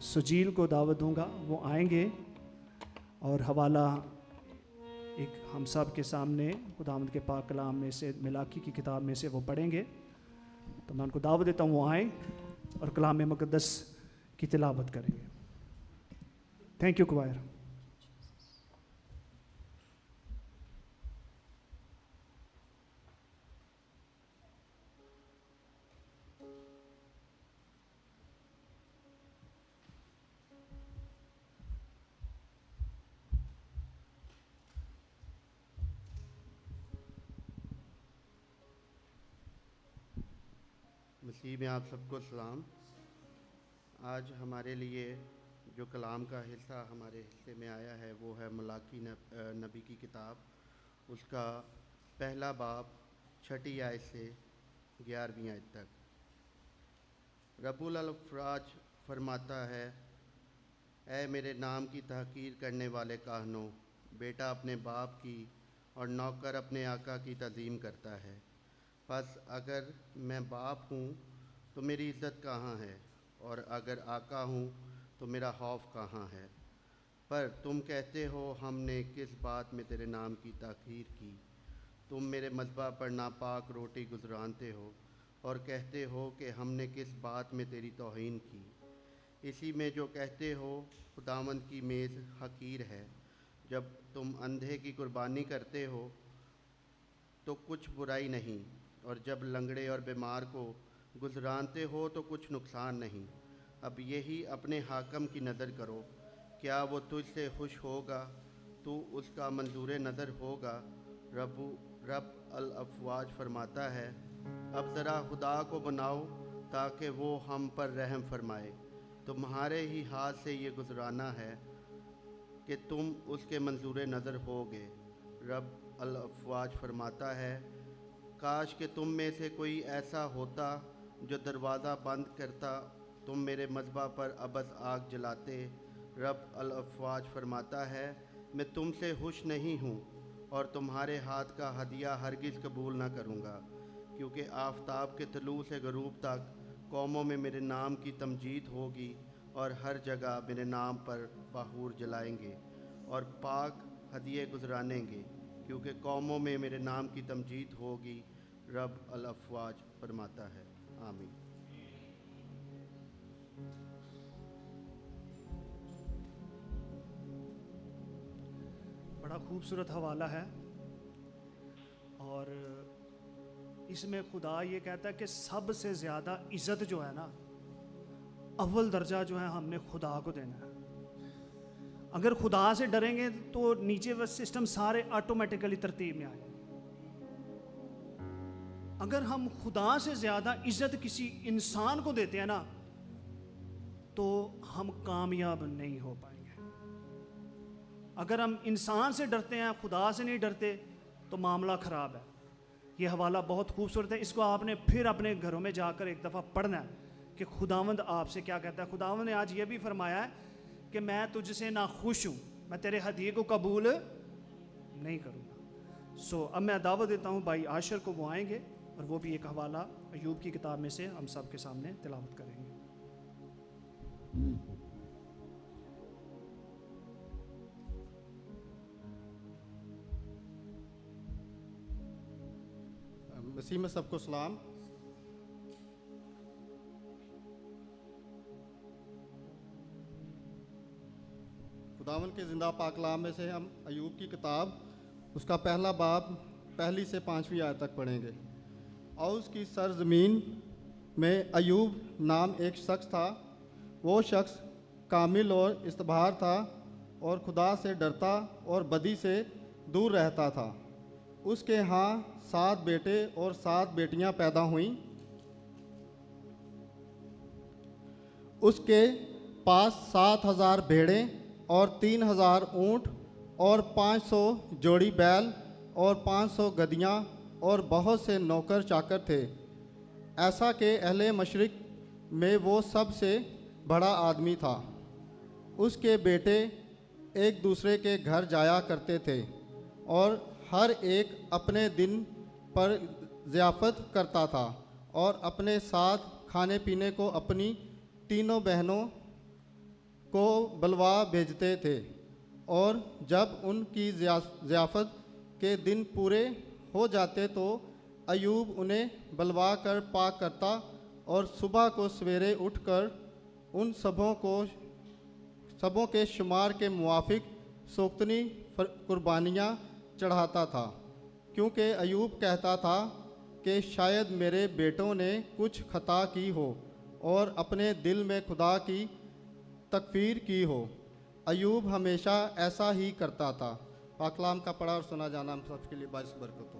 सुजील को दावत दूंगा, वो आएंगे और हवाला एक हम सब के सामने खुदावंद के पाक कलाम में से, मिलाकी की किताब में से वो पढ़ेंगे। तो मैं उनको दावत देता हूँ वो आए और कलाम मुक़द्दस की तिलावत करेंगे। Thank you क्वायर। मसीह में आप सबको सलाम। आज हमारे लिए जो कलाम का हिस्सा हमारे हिस्से में आया है वो है मलाकी नबी की किताब, उसका पहला बाब 6 आयत से 11वीं आयत तक। रब्बुल अफ़वाज फरमाता है, ऐ मेरे नाम की तहकीर करने वाले काहनों, बेटा अपने बाप की और नौकर अपने आका की तज़ीम करता है। बस अगर मैं बाप हूँ तो मेरी इज़्ज़त कहाँ है, और अगर आका हूँ तो मेरा खौफ कहाँ है। पर तुम कहते हो हमने किस बात में तेरे नाम की ताक़ीर की। तुम मेरे मज़बा पर नापाक रोटी गुज़रानते हो और कहते हो कि हमने किस बात में तेरी तौहीन की। इसी में जो कहते हो खुदावंद की मेज़ हकीर है। जब तुम अंधे की कुर्बानी करते हो तो कुछ बुराई नहीं, और जब लंगड़े और बीमार को गुज़रानते हो तो कुछ नुकसान नहीं। अब यही अपने हाकम की नज़र करो, क्या वो तुझसे खुश होगा, तू उसका मंजूर नज़र होगा। रब अल अफ़वाज फरमाता है, अब ज़रा खुदा को बनाओ ताकि वो हम पर रहम फरमाए। तुम्हारे ही हाथ से ये गुज़राना है कि तुम उसके मंजूर नज़र होगे। रब अल अफ़वाज फरमाता है, काश कि तुम में से कोई ऐसा होता जो दरवाज़ा बंद करता, तुम मेरे मज़बा पर अबस आग जलाते। रब अल अफ़वाज फरमाता है, मैं तुमसे खुश नहीं हूँ और तुम्हारे हाथ का हदिया हरगिज़ कबूल ना करूँगा, क्योंकि आफ़ताब के तलू से गरूब तक कौमों में मेरे नाम की तमजीद होगी और हर जगह मेरे नाम पर बाहूर जलाएंगे और पाक हदिये गुज़रानेंगे, क्योंकि कौमों में मेरे नाम की तमजीद होगी। रब अल अफ़वाज फरमाता है। आमीन। बड़ा खूबसूरत हवाला है और इसमें खुदा ये कहता है कि सबसे ज़्यादा इज़्ज़त जो है ना, अव्वल दर्जा जो है हमने खुदा को देना है। अगर खुदा से डरेंगे तो नीचे वह सिस्टम सारे ऑटोमेटिकली तरतीब में आएंगे। अगर हम खुदा से ज़्यादा इज़्ज़त किसी इंसान को देते हैं ना, तो हम कामयाब नहीं हो पाएंगे। अगर हम इंसान से डरते हैं, खुदा से नहीं डरते, तो मामला ख़राब है। ये हवाला बहुत खूबसूरत है, इसको आपने फिर अपने घरों में जाकर एक दफ़ा पढ़ना है कि खुदावंद आपसे क्या कहता है। खुदावंद ने आज ये भी फरमाया है कि मैं तुझसे ना खुश हूँ, मैं तेरे हदीये को कबूल नहीं करूँगा। सो अब मैं दावत देता हूँ भाई आशर को, वो आएंगे और वो भी एक हवाला अयूब की किताब में से हम सब के सामने तिलावत करेंगे। मसीह में सबको सलाम। खुदावन के ज़िंदा पाक कलाम में से हम अयूब की किताब उसका पहला बाब 1 से 5वीं आयत तक पढ़ेंगे। और उसकी सरजमीन में अयूब नाम एक शख्स था। वो शख्स कामिल और इस्तबार था और खुदा से डरता और बदी से दूर रहता था। उसके यहाँ 7 बेटे और 7 बेटियां पैदा हुईं। उसके पास 7,000 भेड़ें और 3,000 ऊँट और 500 जोड़ी बैल और 500 गधियाँ और बहुत से नौकर चाकर थे। ऐसा कि अहले मशरिक में वो सबसे बड़ा आदमी था। उसके बेटे एक दूसरे के घर जाया करते थे और हर एक अपने दिन पर ज़ियाफ़त करता था और अपने साथ खाने पीने को अपनी तीनों बहनों को बुलवा भेजते थे। और जब उनकी ज़ियाफ़त के दिन पूरे हो जाते तो अयूब उन्हें बुलवा कर पाक करता और सुबह को सवेरे उठकर उन सबों के शुमार के मुआफिक सोख्तनी कुर्बानियाँ चढ़ाता था, क्योंकि अयूब कहता था कि शायद मेरे बेटों ने कुछ खता की हो और अपने दिल में खुदा की तकफीर की हो। अयूब हमेशा ऐसा ही करता था। पाकलाम का पढ़ा और सुना जाना हम सबके लिए बाइस बरकत हो।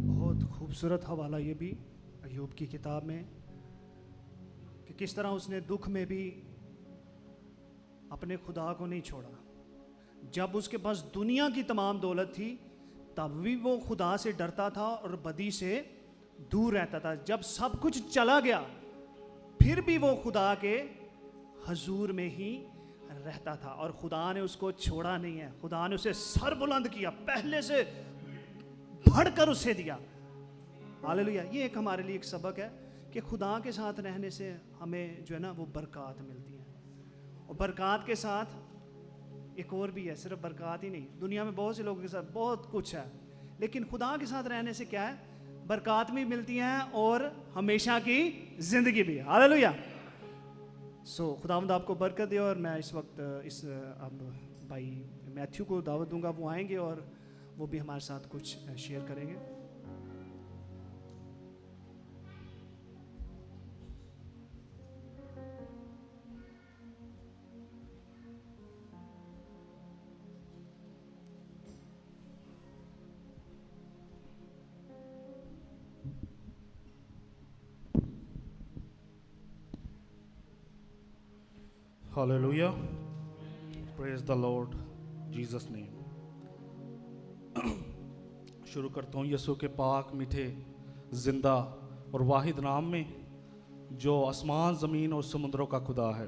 बहुत खूबसूरत हवाला ये भी अयूब की किताब में, कि किस तरह उसने दुख में भी अपने खुदा को नहीं छोड़ा। जब उसके पास दुनिया की तमाम दौलत थी तब भी वो खुदा से डरता था और बदी से दूर रहता था। जब सब कुछ चला गया फिर भी वो खुदा के हजूर में ही रहता था और खुदा ने उसको छोड़ा नहीं है। खुदा ने उसे सर बुलंद किया, पहले से बढ़कर उसे दिया। हालेलुया। ये एक हमारे लिए एक सबक है कि खुदा के साथ रहने से हमें जो है ना वो बरकत मिलती है। और बरकत के साथ एक और भी है, सिर्फ बरकत ही नहीं। दुनिया में बहुत से लोगों के साथ बहुत कुछ है, लेकिन खुदा के साथ रहने से क्या है, बरकत भी मिलती हैं और हमेशा की जिंदगी भी। हालेलुया। सो खुदावंद आपको बरकत दे। और मैं इस वक्त अब भाई मैथ्यू को दावत दूंगा, वो आएंगे और वो भी हमारे साथ कुछ शेयर करेंगे। Hallelujah. Praise the Lord. Jesus name. शुरू करता हूँ यीशु के पाक मीठे जिंदा और वाहिद नाम में, जो आसमान ज़मीन और समुद्रों का खुदा है।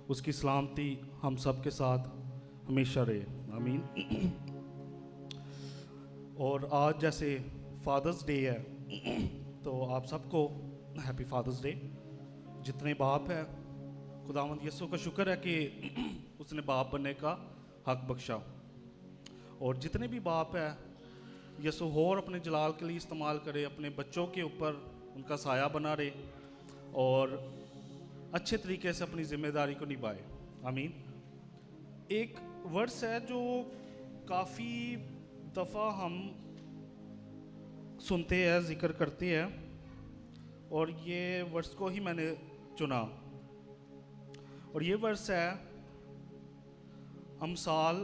उसकी सलामती हम सब के साथ हमेशा रहे। आमीन। और आज जैसे फादर्स डे है तो आप सबको हैप्पी फादर्स डे। जितने बाप है, खुदावंद यीशु का शुक्र है कि उसने बाप बनने का हक बख्शा। और जितने भी बाप है, यीशु और अपने जलाल के लिए इस्तेमाल करे, अपने बच्चों के ऊपर उनका साया बना रहे और अच्छे तरीके से अपनी जिम्मेदारी को निभाए। आमीन। एक वर्स है जो काफ़ी दफ़ा हम सुनते हैं, जिक्र करते हैं, और ये वर्स को ही मैंने चुना। और ये वर्स है अमसाल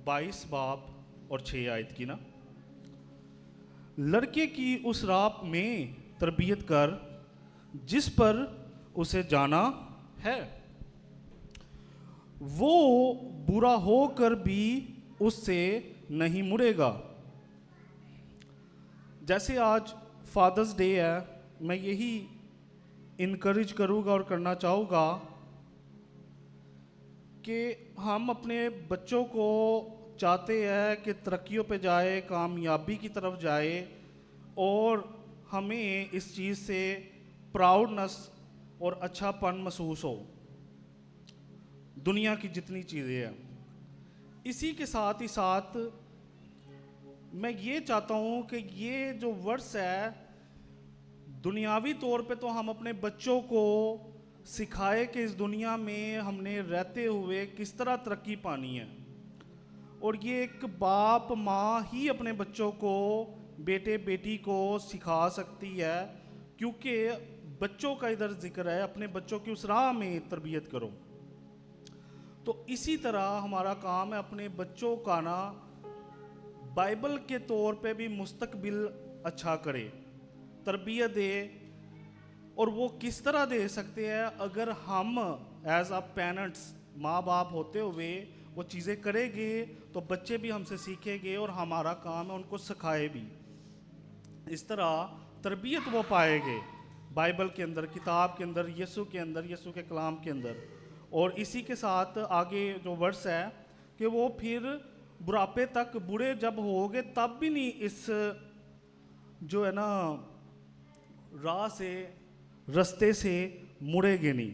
22 बाब और 6 आयत की ना। लड़के की उस राह में तरबियत कर जिस पर उसे जाना है, वो बुरा होकर भी उससे नहीं मुड़ेगा। जैसे आज फादर्स डे है, मैं यही इनकरेज करूँगा और करना चाहूँगा कि हम अपने बच्चों को चाहते हैं कि तरक्कियों पे जाए, कामयाबी की तरफ जाए, और हमें इस चीज़ से प्राउडनेस और अच्छापन महसूस हो। दुनिया की जितनी चीज़ें हैं, इसी के साथ ही साथ मैं ये चाहता हूँ कि ये जो वर्स है, दुनियावी तौर पे तो हम अपने बच्चों को सिखाए कि इस दुनिया में हमने रहते हुए किस तरह तरक्की पानी है। और ये एक बाप माँ ही अपने बच्चों को, बेटे बेटी को सिखा सकती है, क्योंकि बच्चों का इधर जिक्र है, अपने बच्चों की उस राह में तरबियत करो। तो इसी तरह हमारा काम है अपने बच्चों का ना बाइबल के तौर पे भी मुस्तकबिल अच्छा करे, तरबियत दे। और वो किस तरह दे सकते हैं, अगर हम एज अ पेरेंट्स, माँ बाप होते हुए वो चीज़ें करेंगे तो बच्चे भी हमसे सीखेंगे और हमारा काम है उनको सिखाए भी। इस तरह तरबियत वो पाएंगे। बाइबल के अंदर, किताब के अंदर, यीशु के अंदर, यीशु के कलाम के अंदर। और इसी के साथ आगे जो वर्स है कि वो फिर बुढ़ापे तक बूढ़े जब होगे तब भी नहीं इस जो है ना राह से, रास्ते से मुड़ेगे नहीं।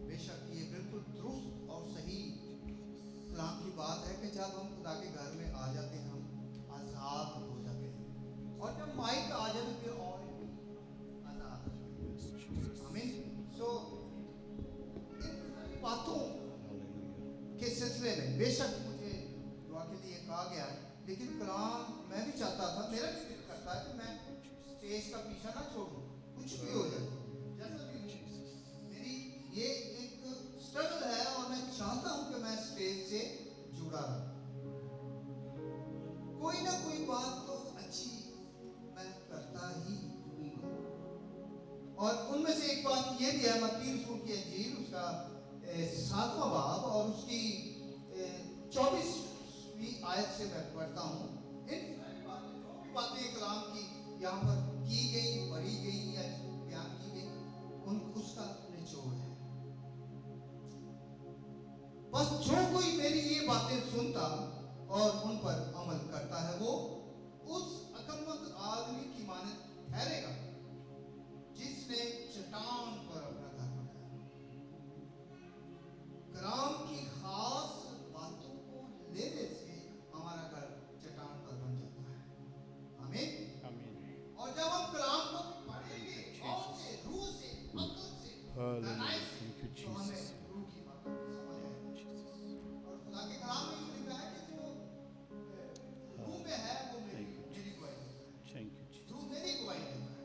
बेशक ये बिल्कुल दुरुस्त और सही कलाम की बात है कि जब हम खुदा के घर में आ जाते हैं हम आज़ाद हो जाते हैं, और जब माइक आ जाए तो फिर और भी आज़ाद हो जाते हैं। आमीन। सो इन सारी बातों के सिलसिले में बेशक मुझे दुआ के लिए कहा गया है, लेकिन कलाम मैं भी चाहता था, मेरा भी दिल करता है कि मैं स्टेज का पीछा ना छोड़ूं, कुछ भी हो जाए, जैसा भी हो। मेरी ये एक स्ट्रगल है और मैं चाहता हूं कि मैं स्टेज से जुड़ा रहूं। कोई ना कोई बात तो अच्छी मैं करता ही हूँ, और उनमें से एक बात ये भी है, मत्ती रसूल की इंजील उसका 7वां बाब और उसकी 24वीं आयत से मैं पढ़ता हूँ। इन सारी बातें, जो भी बातें कलाम की यहाँ पर की गई, पढ़ी गई या बयान की गई, उसका निचोड़ है। बस जो कोई मेरी ये बातें सुनता और उन पर अमल करता है वो उस अक्लमंद आदमी की मानद ठहरेगा जिसने चट्टान पर अपना घर बनाया। कलाम की खास बातों को लेने से हमारा घर चट्टान पर बन जाता है। आमीन। और जब हम कलाम को पढ़ेंगे और से, रूह से, अक्ल से, गहराई से, तो हमें रूह की बातों की समझ आएगी। और खुदा के कलाम में यूं लिखा है कि जो रूह में है वो मेरी गवाही देता है। रूह मेरी गवाही देता है।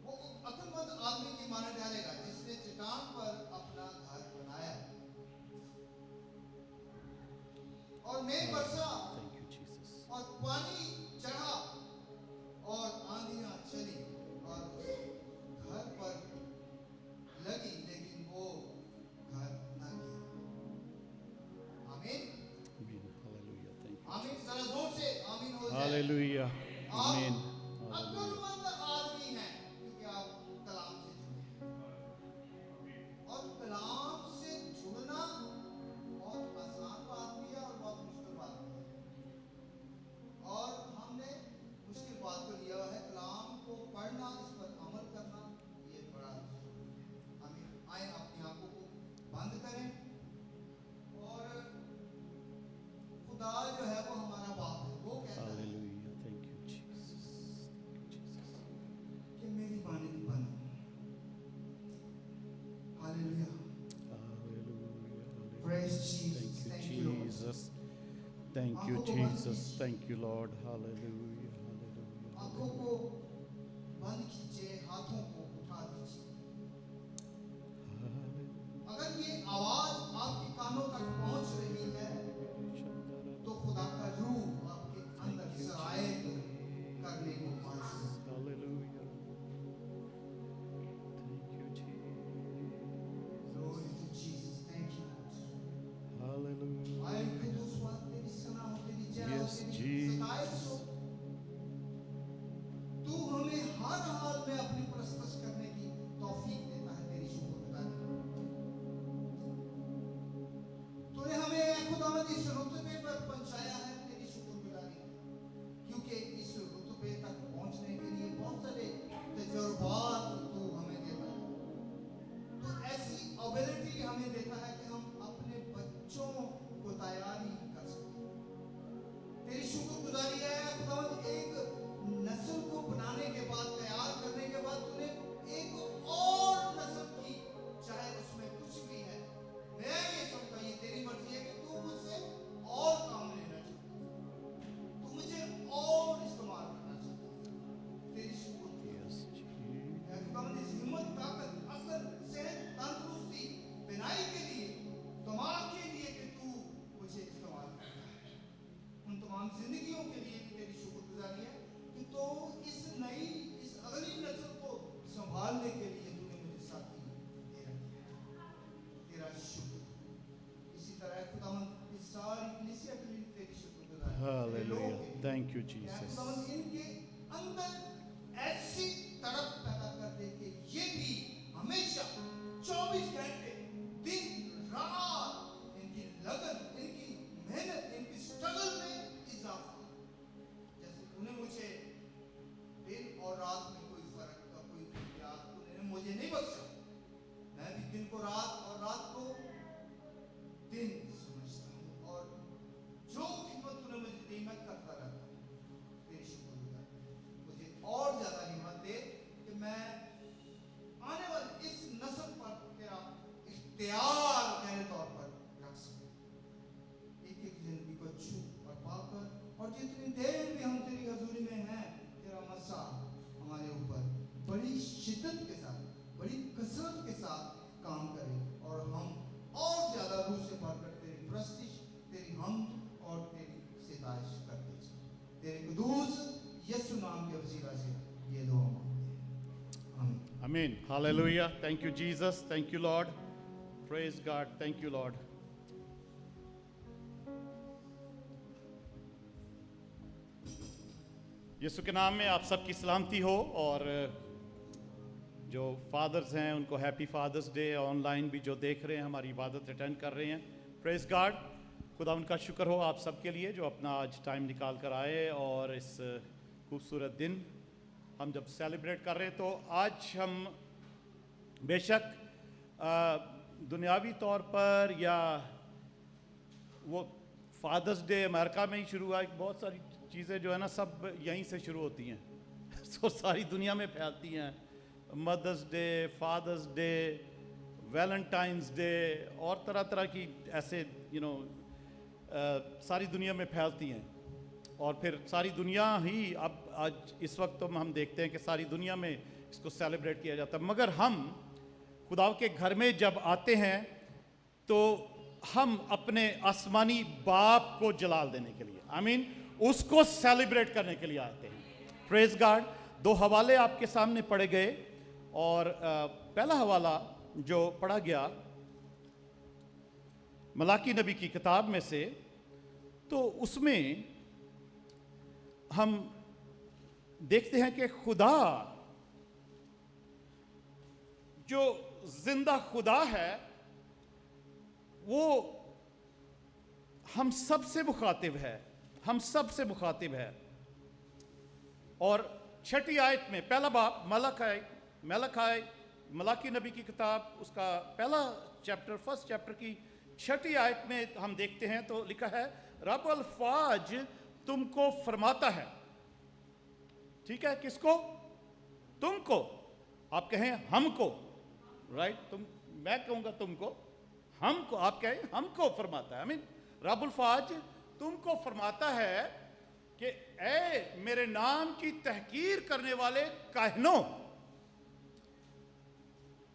वो अक्लमंद आदमी की माना डालेगा जिसने चट्टान पर अपना घर बनाया और मेघ बरसा और पानी चढ़ा और आंधियां चली और उस घर पर लगी, लेकिन वो घर न गिरा। आमीन। आमीन। जरा जोर से आमीन हो जाए। हालेलुया। आमीन। आप अक्लमंद आदमी हैं क्योंकि आप कलाम से जुड़े हैं, और कलाम से जुड़ना बहुत आसान बात भी है और बहुत मुश्किल बात भी है। और हमने मुश्किल बात को लिया है, कलाम को पढ़ना, इस पर अमल करना, ये बड़ा हमें आए अपनी आंखों को बंद करें और खुदा जो है वो हमारा बाप है। वो कहता है कि मेरी माननी बनो। Hallelujah. Praise Jesus. Thank you, Lord. Jesus. Thank you, Jesus. Thank you, Lord. Hallelujah. Hallelujah. आंखों को बंद कीजिए, हाथों को उठा दीजिए। अगर ये आवाज आपके कानों तक पहुंच रही है तो खुदा का रूह आपके अंदर सराय करने को आया। Hallelujah. Thank you, Jesus. Glory to Jesus. Thank you, Lord. Hallelujah. आए कुदूस बात तेरी सना हो, तेरी जय हो, Yes, तेरी सताइश Jesus. हो। तू हमें हर हाल में अपनी परस्तिश करने की तौफीक देता है। तेरी शुक्रगुजारी। तूने हमें खुदावंद इस रुतबे पर पहुंचाया है, तेरी शुक्रगुजारी, क्योंकि इस रुतबे तक पहुंचने के लिए बहुत सारे तजुर्बात तू हमें देता है। तो ऐसी एबिलिटी हमें देता है कि हम अपने बच्चों को तैयार ही कर सकें। तेरी शुक्रगुजारी है खुदावंद, एक नस्ल को बनाने के बाद, तैयार करने के बाद तूने एक और नस्ल की, चाहे उसमें कुछ भी है। मैं ये समझता, ये तेरी मर्जी है कि तू मुझसे और काम लेना चाहता है, तू मुझे और इस्तेमाल करना चाहता है। तेरी शुक्रगुजारी है खुदावंद, इस हिम्मत, ताकत, अकल, सेहत, तंदुरुस्ती, बिनाई के लिए हालेलुया, थैंक यू जीसस। खुदावंद इनके अंदर ऐसी तड़प पैदा कर दे कि ये भी हमेशा 24 घंटे दिन रात इनकी लगन, इनकी मेहनत, इनकी स्ट्रगल में इजाफा। जैसे तूने मुझे दिन और रात में कोई फर्क का कोई प्रयास तूने मुझे नहीं बख्शा, मैं भी दिन को रात और रात को दिन समझता हूँ, और जो हिम्मत तूने मुझे दी मैं करता रहता हूँ। तेरी शुक्रगुजार, मुझे और ज्यादा हिम्मत दे कि मैं आने वाली इस नस्ल पर तेरा इख्तियार मेरे तौर पर रख सकूं, एक एक जिंदगी को छू और पाकर, और जितनी देर भी हम तेरी हजूरी में हैं, तेरा मसा हमारे ऊपर बड़ी शिद्दत के साथ, बड़ी कसरत के साथ काम करे, और हम और ज्यादा रूह से भरकर तेरी प्रस्तिश, तेरी हमद और तेरी सिताइश करते जाएं। तेरे कुदूस यीशु नाम के वसीला से ये दुआ मांगते हैं, आमीन। आमीन, hallelujah, thank you Jesus, thank you Lord, praise God, thank you Lord. यीशु के नाम में आप सबकी सलामती हो, और जो फादर्स हैं उनको हैप्पी फादर्स डे। ऑनलाइन भी जो देख रहे हैं हमारी इबादत अटेंड कर रहे हैं, प्रेज गॉड, खुदा उनका शुक्र हो आप सबके लिए जो अपना आज टाइम निकाल कर आए, और इस खूबसूरत दिन हम जब सेलिब्रेट कर रहे हैं। तो आज हम बेशक दुनियावी तौर पर, या वो फादर्स डे अमेरिका में ही शुरू हुआ, बहुत सारी चीज़ें जो है ना सब यहीं से शुरू होती हैं तो सारी दुनिया में फैलती हैं। Mother's day, father's day, Valentine's day, और तरह तरह की ऐसे सारी दुनिया में फैलती हैं, और फिर सारी दुनिया ही अब आज इस वक्त तो हम देखते हैं कि सारी दुनिया में इसको सेलिब्रेट किया जाता है। मगर हम खुदा के घर में जब आते हैं तो हम अपने आसमानी बाप को जलाल देने के लिए, आमीन, उसको सेलिब्रेट करने के लिए आते हैं। Praise God. दो हवाले आपके सामने पढ़े गए, और पहला हवाला जो पढ़ा गया मलाकी नबी की किताब में से, तो उसमें हम देखते हैं कि खुदा जो जिंदा खुदा है वो हम सब से मुखातिब है, हम सब से मुखातिब है। और छठी आयत में पहला बाब मलाकी मलाकी नबी की किताब, उसका पहला चैप्टर, फर्स्ट चैप्टर की छठी आयत में हम देखते हैं तो लिखा है, रब अल्फाज तुमको फरमाता है। ठीक है, किसको? तुमको। आप कहें हमको, राइट? मैं कहूंगा तुमको, हमको, आप कहें हमको फरमाता है। आई मीन रब अल्फाज तुमको फरमाता है कि ए मेरे नाम की तहकीर करने वाले काहिनों,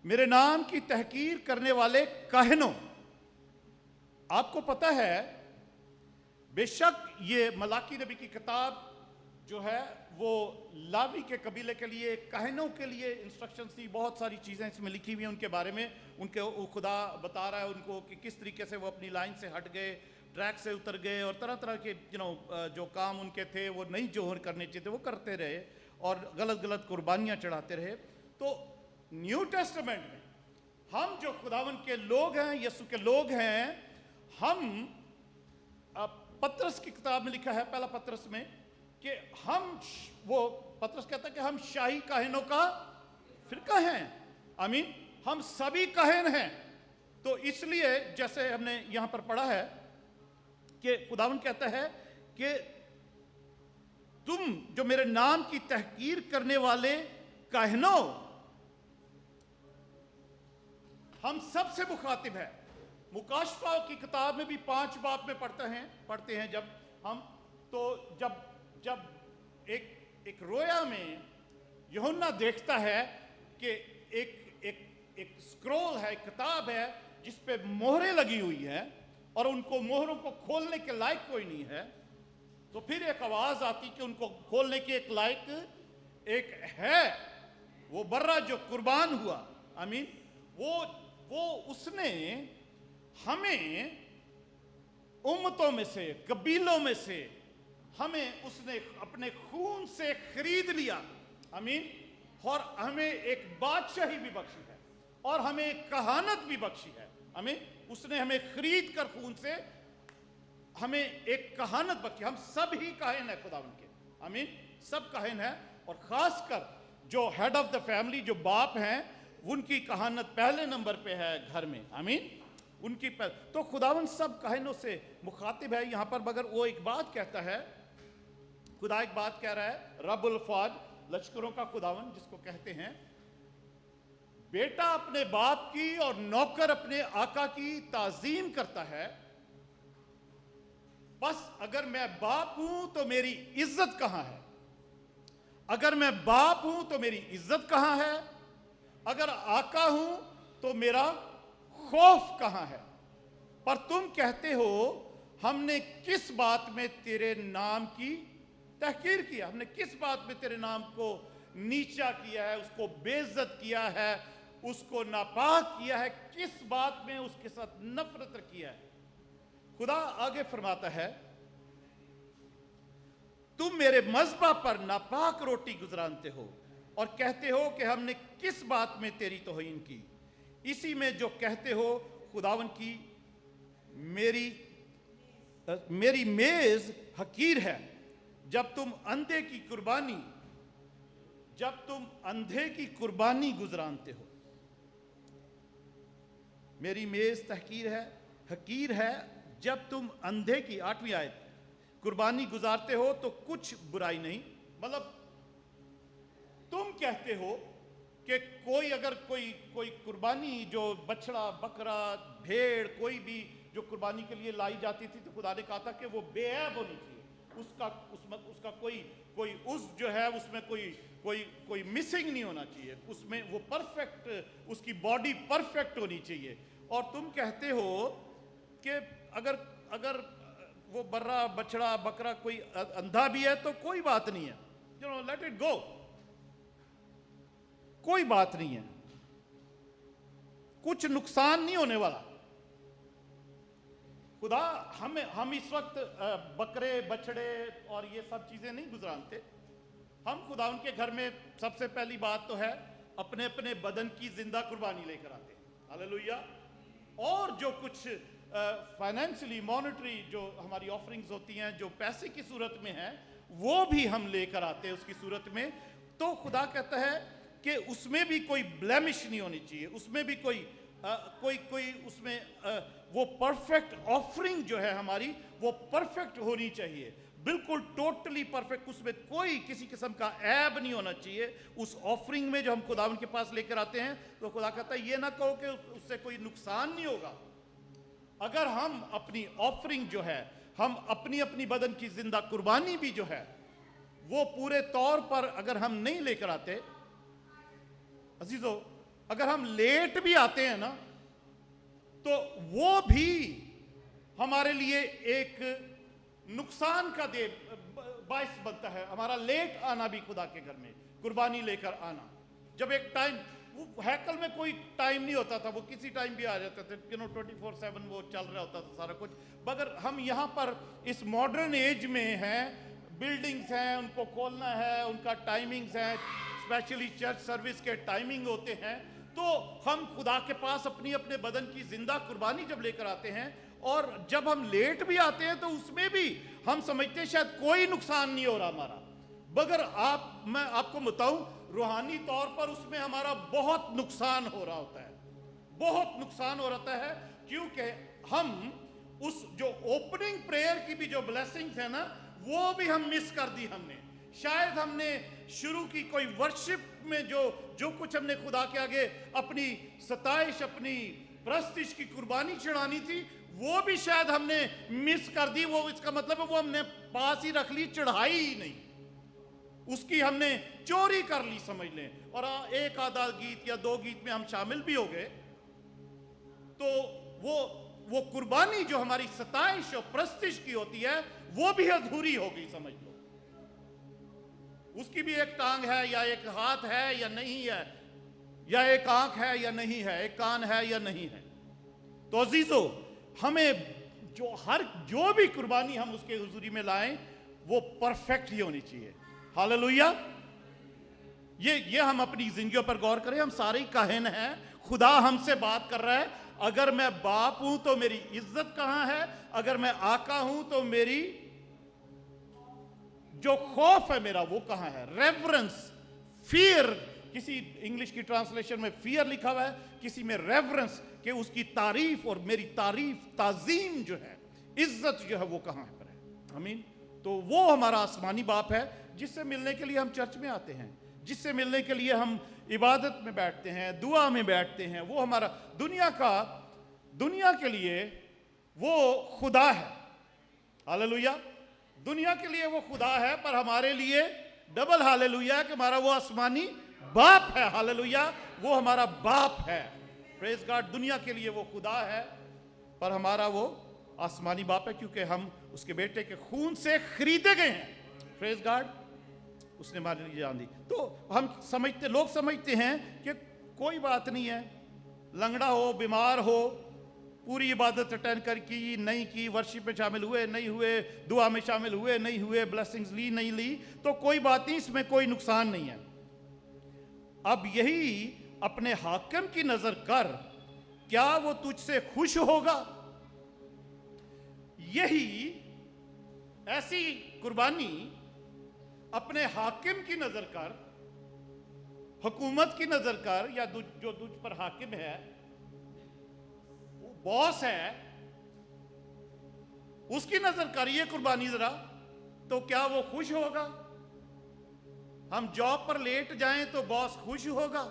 मेरे नाम की तहकीर करने वाले काहिनों। आपको पता है बेशक ये मलाकी नबी की किताब जो है वो लावी के कबीले के लिए, काहिनों के लिए इंस्ट्रक्शंस थी। बहुत सारी चीज़ें इसमें लिखी हुई हैं उनके बारे में। उनके खुदा बता रहा है उनको कि किस तरीके से वो अपनी लाइन से हट गए, ट्रैक से उतर गए, और तरह तरह के जो काम उनके थे वो नहीं जोहर करने चाहिए थे वो करते रहे, और गलत गलत कुर्बानियाँ चढ़ाते रहे। तो न्यू टेस्टामेंट में हम जो खुदावन के लोग हैं, यीशु के लोग हैं, हम पतरस की किताब में लिखा है, पहला पतरस में, कि हम, वो पतरस कहता है कि हम शाही काहिनों का फिरका हैं। आमीन, हम सभी काहिन हैं। तो इसलिए जैसे हमने यहां पर पढ़ा है कि खुदावन कहता है कि तुम जो मेरे नाम की तहकीर करने वाले काहिनों, हम सबसे मुखातिब है। मुकाशफा की किताब में भी 5 बाब में पढ़ते हैं जब हम, तो जब एक रोया में यूहन्ना देखता है कि एक स्क्रोल है, एक किताब है जिस पे मोहरें लगी हुई हैं, और उनको मोहरों को खोलने के लायक कोई नहीं है। तो फिर एक आवाज आती कि उनको खोलने के एक लायक एक है, वो बर्रा जो कुर्बान हुआ। आमीन, वो उसने हमें उम्मतों में से, कबीलों में से, हमें उसने अपने खून से खरीद लिया, आमीन, और हमें एक बादशाही भी बख्शी है और हमें एक कहानत भी बख्शी है, आमीन। उसने हमें खरीद कर खून से हमें एक कहानत बख्शी। हम सब ही काहिन है खुदावन के, आमीन, सब काहिन है। और खासकर जो हेड ऑफ द फैमिली, जो बाप हैं, उनकी कहानत पहले नंबर पे है घर में, आमीन, उनकी तो खुदावन सब काहिनों से मुखातिब है यहाँ पर। मगर वो एक बात कहता है, खुदा एक बात कह रहा है, रब्बुल फौज, लश्करों का खुदावन जिसको कहते हैं, बेटा अपने बाप की और नौकर अपने आका की ताजीम करता है। बस अगर मैं बाप हूं तो मेरी इज्जत कहां है? अगर मैं बाप हूं तो मेरी इज्जत कहां है? अगर आका हूं तो मेरा खौफ कहां है? पर तुम कहते हो हमने किस बात में तेरे नाम की तहकीर किया, हमने किस बात में तेरे नाम को नीचा किया है, उसको बेइज्जत किया है, उसको नापाक किया है, किस बात में उसके साथ नफरत किया है? खुदा आगे फरमाता है, तुम मेरे मज़बा पर नापाक रोटी गुजरानते हो और कहते हो कि हमने किस बात में तेरी तौहीन की। इसी में जो कहते हो खुदावन की मेरी मेज हकीर है। जब तुम अंधे की कुर्बानी गुजरानते हो, मेरी मेज तहकीर है, हकीर है। जब तुम अंधे की, 8वीं आयत, कुर्बानी गुजारते हो तो कुछ बुराई नहीं। मतलब तुम कहते हो कि कोई अगर कोई कुर्बानी, जो बछड़ा, बकरा, भेड़, कोई भी जो कुर्बानी के लिए लाई जाती थी, तो खुदा ने कहा था कि वो बेऐब होनी चाहिए, उसका कोई उस जो है उसमें कोई मिसिंग नहीं होना चाहिए, उसमें वो परफेक्ट, उसकी बॉडी परफेक्ट होनी चाहिए। और तुम कहते हो कि अगर वो बर्रा, बछड़ा, बकरा कोई अंधा भी है तो कोई बात नहीं है, लेट इट गो, कोई बात नहीं है, कुछ नुकसान नहीं होने वाला। खुदा हम इस वक्त बकरे, बछड़े और ये सब चीजें नहीं गुजरानते। हम खुदा उनके घर में सबसे पहली बात तो है अपने अपने बदन की जिंदा कुर्बानी लेकर आते हैं, हालेलुया। और जो कुछ फाइनेंशियली, मॉनेटरी जो हमारी ऑफरिंग्स होती हैं, जो पैसे की सूरत में है, वो भी हम लेकर आते हैं उसकी सूरत में। तो खुदा कहता है कि उसमें भी कोई ब्लेमिश नहीं होनी चाहिए, उसमें भी कोई उसमें वो परफेक्ट ऑफरिंग जो है हमारी, वो परफेक्ट होनी चाहिए, बिल्कुल टोटली परफेक्ट, उसमें कोई किसी किस्म का ऐब नहीं होना चाहिए उस ऑफरिंग में जो हम खुदावन के पास लेकर आते हैं। तो खुदा कहता है ये ना कहो कि उससे कोई नुकसान नहीं होगा। अगर हम अपनी ऑफरिंग जो है, हम अपनी अपनी बदन की जिंदा कुर्बानी भी जो है, वो पूरे तौर पर अगर हम नहीं लेकर आते, अजीजों, अगर हम लेट भी आते हैं ना, तो वो भी हमारे लिए एक नुकसान का बायस बनता है। हमारा लेट आना भी खुदा के घर में, कुर्बानी लेकर आना। जब एक टाइम, वो हैकल में कोई टाइम नहीं होता था, वो किसी टाइम भी आ जाते थे, 24/7 वो चल रहा होता था सारा कुछ। मगर हम यहाँ पर इस मॉडर्न एज में हैं, बिल्डिंग्स हैं, उनको खोलना है, उनका टाइमिंग्स हैं, स्पेशली चर्च सर्विस के टाइमिंग होते हैं। तो हम खुदा के पास अपनी अपने बदन की जिंदा कुर्बानी जब लेकर आते हैं, और जब हम लेट भी आते हैं तो उसमें भी हम समझते हैं शायद कोई नुकसान नहीं हो रहा हमारा, मगर मैं आपको बताऊं, रूहानी तौर पर उसमें हमारा बहुत नुकसान हो रहा होता है, बहुत नुकसान हो रहा है। क्योंकि हम उस जो ओपनिंग प्रेयर की भी जो ब्लेसिंग्स है ना, वो भी हम मिस कर दी हमने। शायद हमने शुरू की कोई वर्शिप में जो कुछ हमने खुदा के आगे अपनी सताइश, अपनी प्रस्तिश की कुर्बानी चढ़ानी थी, वो भी शायद हमने मिस कर दी। वो इसका मतलब है वो हमने पास ही रख ली, चढ़ाई ही नहीं, उसकी हमने चोरी कर ली समझ लें। और एक आधा गीत या 2 गीत में हम शामिल भी हो गए, तो वो कुर्बानी जो हमारी सताइश और प्रस्तिश की होती है, वो भी अधूरी हो गई समझ लो। उसकी भी एक टांग है या एक हाथ है या नहीं है, या एक आंख है या नहीं है, एक कान है या नहीं है। तो अजीजों, हमें जो भी कुर्बानी हम उसके हुजूरी में लाएं, वो परफेक्ट ही होनी चाहिए। हालेलुया। ये हम अपनी जिंदगियों पर गौर करें। हम सारे ही काहिन हैं, खुदा हमसे बात कर रहा है। अगर मैं बाप हूं तो मेरी इज्जत कहां है? अगर मैं आका हूं तो मेरी जो खौफ है मेरा वो कहां है? Reverence, fear. किसी इंग्लिश की ट्रांसलेशन में फियर लिखा हुआ है, किसी में रेवरेंस, कि उसकी तारीफ और मेरी तारीफ, ताजीम जो है, इज्जत जो है वो कहां पर है? आमीन। तो वो हमारा आसमानी बाप है जिससे मिलने के लिए हम चर्च में आते हैं, जिससे मिलने के लिए हम इबादत में बैठते हैं, दुआ में बैठते हैं। वो हमारा दुनिया के लिए वो खुदा है। हालेलुया। दुनिया के लिए वो खुदा है, पर हमारे लिए डबल हालेलुया कि हमारा वो आसमानी बाप है। हालेलुया। वो हमारा बाप है। Praise God. दुनिया के लिए वो खुदा है, पर हमारा वो आसमानी बाप है, क्योंकि हम उसके बेटे के खून से खरीदे गए हैं। Praise God. उसने हमारे लिए जान दी। तो लोग समझते हैं कि कोई बात नहीं है, लंगड़ा हो, बीमार हो, पूरी इबादत अटेंड कर की नहीं की, वर्शिप में शामिल हुए नहीं हुए, दुआ में शामिल हुए नहीं हुए, ब्लेसिंग्स ली नहीं ली, तो कोई बात नहीं, इसमें कोई नुकसान नहीं है। अब यही अपने हाकिम की नजर कर, क्या वो तुझसे खुश होगा? यही ऐसी कुर्बानी अपने हाकिम की नजर कर, हुकूमत की नजर कर, या जो तुझ पर हाकिम है, वो बॉस है, उसकी नजर कर ये कुर्बानी जरा, तो क्या वो खुश होगा? हम जॉब पर लेट जाएं तो बॉस खुश होगा?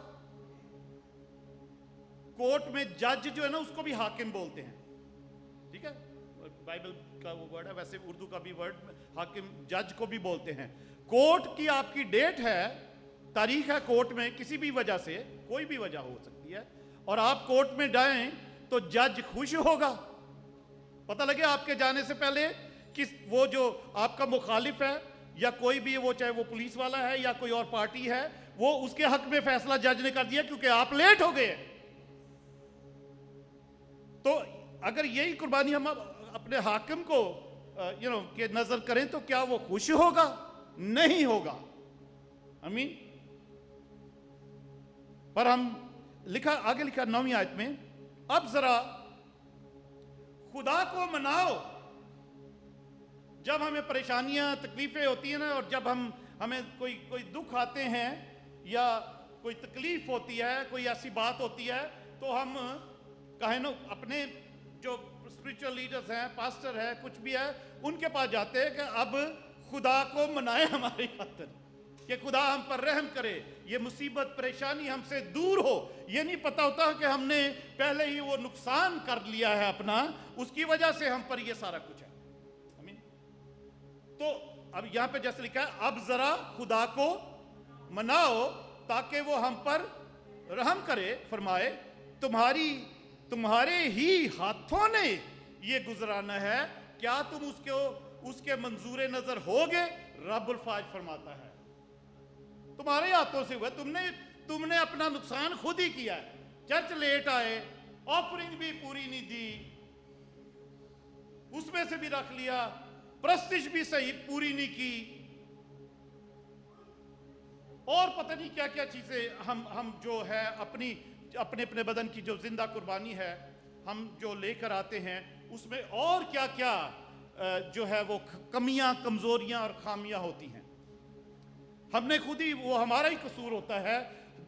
कोर्ट में जज जो है ना, उसको भी हाकिम बोलते हैं। ठीक है, बाइबल का वो वर्ड है, वैसे उर्दू का भी वर्ड हाकिम, जज को भी बोलते हैं। कोर्ट की आपकी डेट है, तारीख है कोर्ट में, किसी भी वजह से, कोई भी वजह हो सकती है, और आप कोर्ट में जाएं तो जज खुश होगा? पता लगे आपके जाने से पहले कि वो जो आपका मुखालिफ है, या कोई भी, वो चाहे वो पुलिस वाला है या कोई और पार्टी है, वो उसके हक में फैसला जज ने कर दिया क्योंकि आप लेट हो गए। तो अगर यही कुर्बानी हम अपने हाकिम को के नजर करें तो क्या वो खुश होगा? नहीं होगा। आमीन। पर हम आगे लिखा 9वीं आयत में, अब जरा खुदा को मनाओ। जब हमें परेशानियां, तकलीफें होती हैं ना, और जब हमें कोई दुख आते हैं या कोई तकलीफ होती है, कोई ऐसी बात होती है, तो हम अपने जो स्पिरिचुअल लीडर्स हैं, पास्टर है, कुछ भी है, उनके पास जाते हैं कि अब खुदा को मनाए हमारी खातिर, कि खुदा हम पर रहम करे, ये मुसीबत परेशानी हमसे दूर हो। ये नहीं पता होता कि हमने पहले ही वो नुकसान कर लिया है अपना, उसकी वजह से हम पर ये सारा कुछ है। आमीन। तो अब यहां पे जैसे लिखा है, अब जरा खुदा को मनाओ ताकि वो हम पर रहम करे, फरमाए तुम्हारे ही हाथों ने ये गुजराना है, क्या तुम उसके मंजूर नजर होगे? रब्बुल फाज फरमाता है, तुम्हारे हाथों से हुआ, तुमने अपना नुकसान खुद ही किया है। चर्च लेट आए, ऑफरिंग भी पूरी नहीं दी, उसमें से भी रख लिया, प्रस्तिश भी सही पूरी नहीं की, और पता नहीं क्या क्या चीजें हम जो है अपने बदन की जो जिंदा कुर्बानी है हम जो लेकर आते हैं, उसमें और क्या क्या जो है वो कमियां, कमजोरियां और खामियां होती हैं। हमने खुद ही, वो हमारा ही कसूर होता है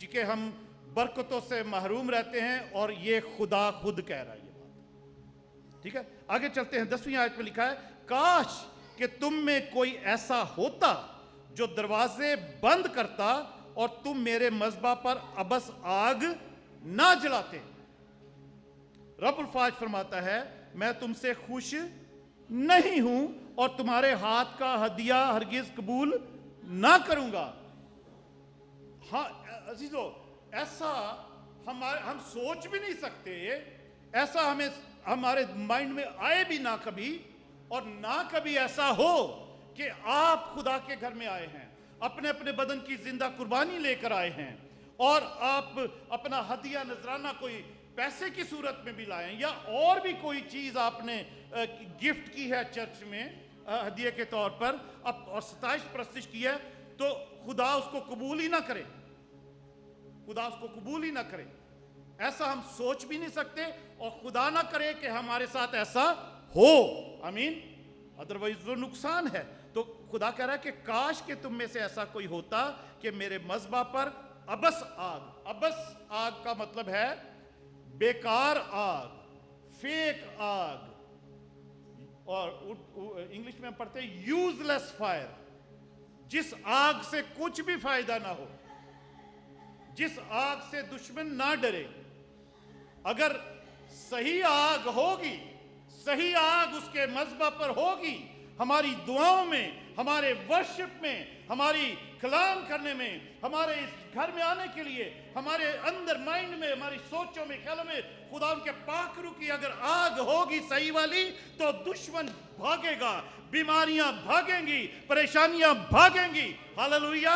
कि हम बरकतों से महरूम रहते हैं, और ये खुदा खुद कह रहा है ये बात। ठीक है, आगे चलते हैं। 10वीं आयत में लिखा है, काश कि तुम में कोई ऐसा होता जो दरवाजे बंद करता और तुम मेरे मज़बा पर अबस आग ना जलाते। रब्बुल फाज फरमाता है, मैं तुमसे खुश नहीं हूं और तुम्हारे हाथ का हदिया हरगिज कबूल ना करूंगा। हाँ अजीजो, ऐसा हम सोच भी नहीं सकते, ऐसा हमारे माइंड में आए भी ना कभी, और ना कभी ऐसा हो कि आप खुदा के घर में आए हैं, अपने अपने बदन की जिंदा कुर्बानी लेकर आए हैं, और आप अपना हदिया नजराना कोई पैसे की सूरत में भी लाएं, या और भी कोई चीज आपने गिफ्ट की है चर्च में, हदिये के तौर पर अब और 27 की है, तो खुदा उसको कबूल ही ना करे, खुदा उसको कबूल ही ना करे। ऐसा हम सोच भी नहीं सकते और खुदा ना करे कि हमारे साथ ऐसा हो, आमीन, अदरवाइज वो नुकसान है। तो खुदा कह रहा है कि काश कि तुम में से ऐसा कोई होता कि मेरे मज़बा पर अबस आग, अबस आग का मतलब है बेकार आग, फेक आग, और इंग्लिश में पढ़ते हैं यूजलेस फायर, जिस आग से कुछ भी फायदा ना हो, जिस आग से दुश्मन ना डरे। अगर सही आग होगी, सही आग उसके मज़बा पर होगी, हमारी दुआओं में, हमारे वर्शिप में, हमारी कलाम करने में, हमारे इस घर में आने के लिए, हमारे अंदर माइंड में, हमारी सोचों में, ख्यालों में खुदा के पाकरू की अगर आग होगी सही वाली, तो दुश्मन भागेगा, बीमारियां भागेंगी, परेशानियां भागेंगी। Hallelujah,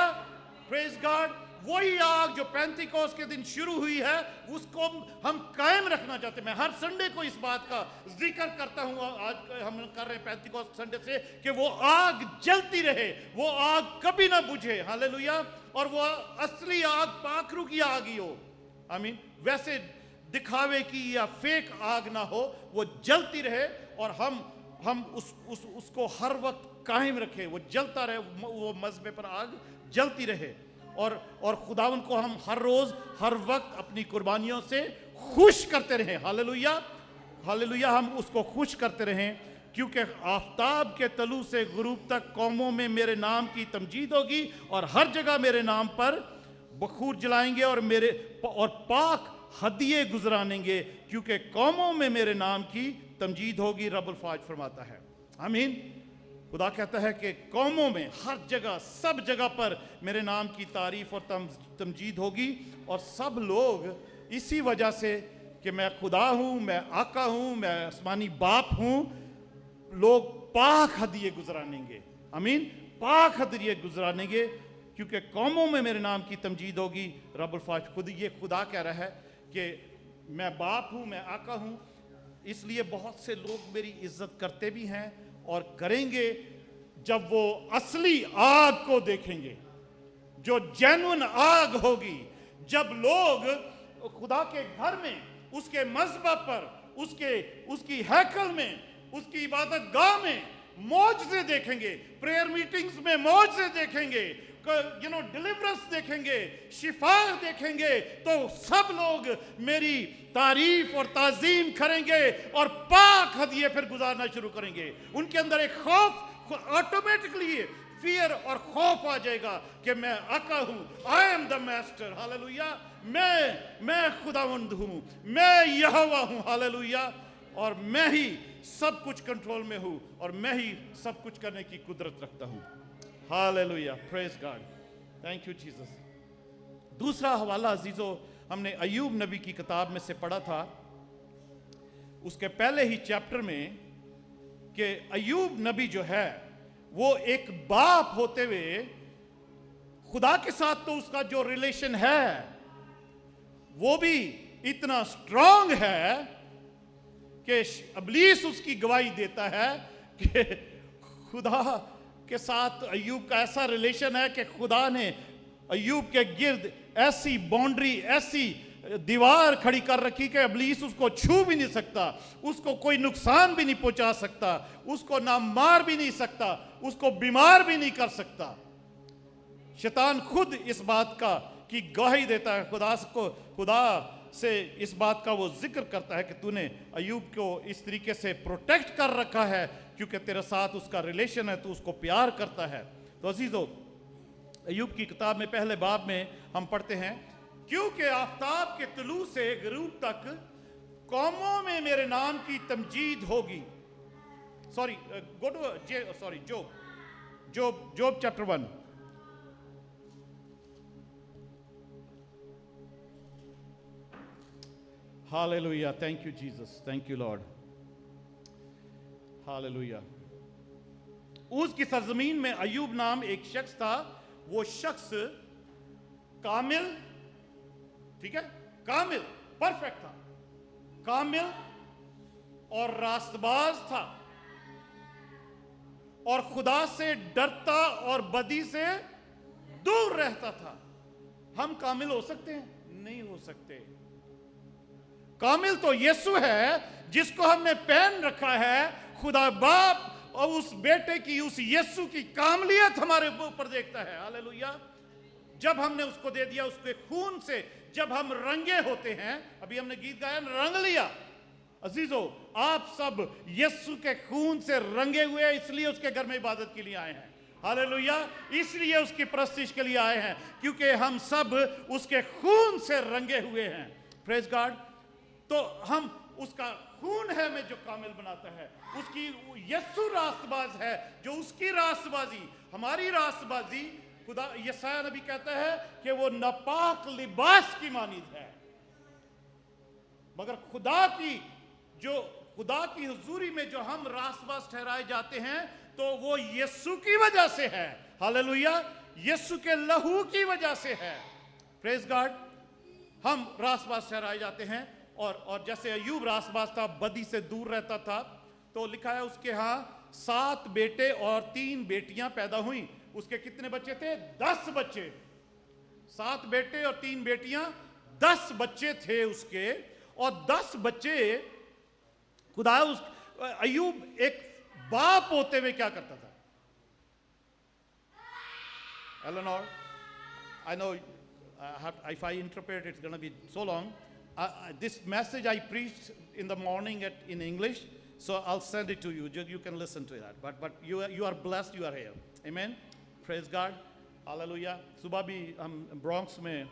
praise God. वही आग जो पेंतिकोस्त के दिन शुरू हुई है, उसको हम कायम रखना चाहते हैं। मैं हर संडे को इस बात का जिक्र करता हूं, आज हम कर रहे हैं पेंतिकोस्त संडे से, कि वो आग जलती रहे, वो आग कभी ना बुझे। हालेलुया। और वो असली आग पाखरू की आग ही हो, आमीन, वैसे दिखावे की या फेक आग ना हो, वो जलती रहे और हम उसको हर वक्त कायम रखें, वो जलता रहे, वो मज़बे पर आग जलती रहे। और खुदावन को हम हर रोज हर वक्त अपनी कुर्बानियों से खुश करते रहें। हालेलुया, हालेलुया, हम उसको खुश करते रहें, क्योंकि आफताब के तलू से गुरूब तक कौमों में मेरे नाम की तमजीद होगी और हर जगह मेरे नाम पर बखूर जलाएंगे और पाक हदिये गुजरानेंगे, क्योंकि कौमों में मेरे नाम की तमजीद होगी। रब्बुल फाज फरमाता है, आमीन। खुदा कहता है कि कौमों में हर जगह, सब जगह पर मेरे नाम की तारीफ और तमजीद होगी। और सब लोग इसी वजह से कि मैं खुदा हूँ, मैं आका हूँ, मैं आसमानी बाप हूँ, लोग पाक हदिये गुजरानेंगे, आमीन, पाक हदिये गुजरानेंगे, क्योंकि कौमों में मेरे नाम की तमजीद होगी। रब्बुल फाज खुद ये खुदा कह रहा है कि मैं बाप हूँ, मैं आका हूँ, इसलिए बहुत से लोग मेरी इज्जत करते भी हैं और करेंगे जब वो असली आग को देखेंगे, जो जेन्युइन आग होगी। जब लोग खुदा के घर में, उसके मज़बा पर, उसकी हैकल में, उसकी इबादत गाह में मौजज़े देखेंगे, प्रेयर मीटिंग्स में मौजज़े देखेंगे, डिलीवरेंस देखेंगे, शिफा देखेंगे, तो सब लोग मेरी तारीफ और ताजीम करेंगे और पाक हदिये फिर गुजारना शुरू करेंगे। उनके अंदर एक खौफ, ऑटोमेटिकली फियर और खौफ आ जाएगा कि मैं आका हूं, I am the master. Hallelujah, मैं खुदावंद हूं, मैं यहोवा हूं। हालेलुया, और मैं ही सब कुछ कंट्रोल में हूं और मैं ही सब कुछ करने की कुदरत रखता हूं। Hallelujah, praise God, thank you Jesus. दूसरा हवाला अजीजो, हमने अय्यूब नबी की किताब में से पढ़ा था, उसके पहले ही चैप्टर में, कि अय्यूब नबी जो है वो एक बाप होते हुए खुदा के साथ तो उसका जो रिलेशन है वो भी इतना स्ट्रांग है कि इब्लीस उसकी गवाही देता है कि खुदा के साथ अय्यूब का ऐसा रिलेशन है कि खुदा ने अय्यूब के गिर्द ऐसी बाउंड्री, ऐसी दीवार खड़ी कर रखी कि इब्लीस उसको छू भी नहीं सकता, उसको कोई नुकसान भी नहीं पहुंचा सकता, उसको ना मार भी नहीं सकता, उसको बीमार भी नहीं कर सकता। शैतान खुद इस बात का की गवाही देता है, खुदा से इस बात का वो जिक्र करता है कि तूने अय्यूब को इस तरीके से प्रोटेक्ट कर रखा है क्योंकि तेरे साथ उसका रिलेशन है, तू उसको प्यार करता है। तो अजीजों, अय्यूब की किताब में पहले बाब में हम पढ़ते हैं, क्योंकि आफताब के तुलू से गरूब तक कौमों में मेरे नाम की तमजीद होगी। Job chapter 1। Hallelujah, thank you Jesus, thank you Lord. Hallelujah. उस की सरजमीन में अय्यूब नाम एक शख्स था, वो शख्स कामिल, ठीक है, कामिल, परफेक्ट था, कामिल और रास्तबाज था और खुदा से डरता और बदी से दूर रहता था। हम कामिल हो सकते हैं? नहीं हो सकते। कामिल तो यीशु है जिसको हमने पहन रखा है। खुदा बाप और उस बेटे की, उस यीशु की कामलियत हमारे ऊपर देखता है। हालेलुया। जब हमने उसको दे दिया, उसके खून से जब हम रंगे होते हैं, अभी हमने गीत गाया, रंग लिया। अजीजों, आप सब यीशु के खून से रंगे हुए, इसलिए उसके घर में इबादत के लिए आए हैं। हालेलुया। इसलिए उसकी प्रस्तिश के लिए आए हैं, क्योंकि हम सब उसके खून से रंगे हुए हैं। Praise God. तो हम, उसका खून है में जो कामिल बनाता है, उसकी यीशु रास्तबाज है, जो उसकी रास्तबाजी हमारी रास्तबाजी, खुदा यशायाह नबी कहता है कि वो नापाक लिबास की मानिद है। मगर खुदा की हुजूरी में जो हम रास्तबाज ठहराए जाते हैं, तो वो यीशु की वजह से है। हालेलुया। यीशु के लहू की वजह से है। Praise God. हम रास्तबाज ठहराए जाते हैं। और जैसे अय्यूब रास्तबाज था, बदी से दूर रहता था, तो लिखा है उसके यहाँ 7 बेटे और 3 बेटियां पैदा हुई। उसके कितने बच्चे थे? 10 बच्चे। 7 बेटे और 3 बेटियां, 10 बच्चे थे उसके। और 10 बच्चे, खुदा उस अय्यूब एक बाप होते हुए क्या करता था? Eleanor, I know if I interpret it's going to be so long. This message I preached in the morning in English, so I'll send it to you. You can listen to that. But you are blessed. You are here. Amen. Praise God. Hallelujah. सुबह भी हम Bronx में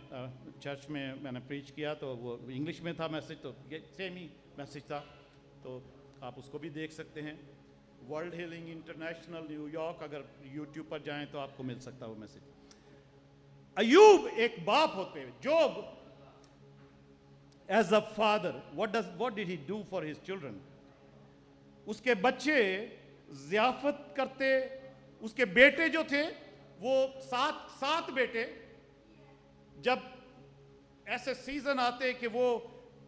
church में मैंने preach किया, तो वो English में था मैसेज, तो ये सेम ही मैसेज था, तो आप उसको भी देख सकते हैं। वर्ल्ड हीलिंग इंटरनेशनल न्यूयॉर्क, अगर यूट्यूब पर जाएं तो आपको मिल सकता है वो मैसेज। अय्यूब एक बाप होते हुए, जोब as a father, what did he do for his children? उसके बच्चे ज़ियाफ़त करते, उसके बेटे जो थे वो 7 बेटे, जब ऐसे सीजन आते कि वो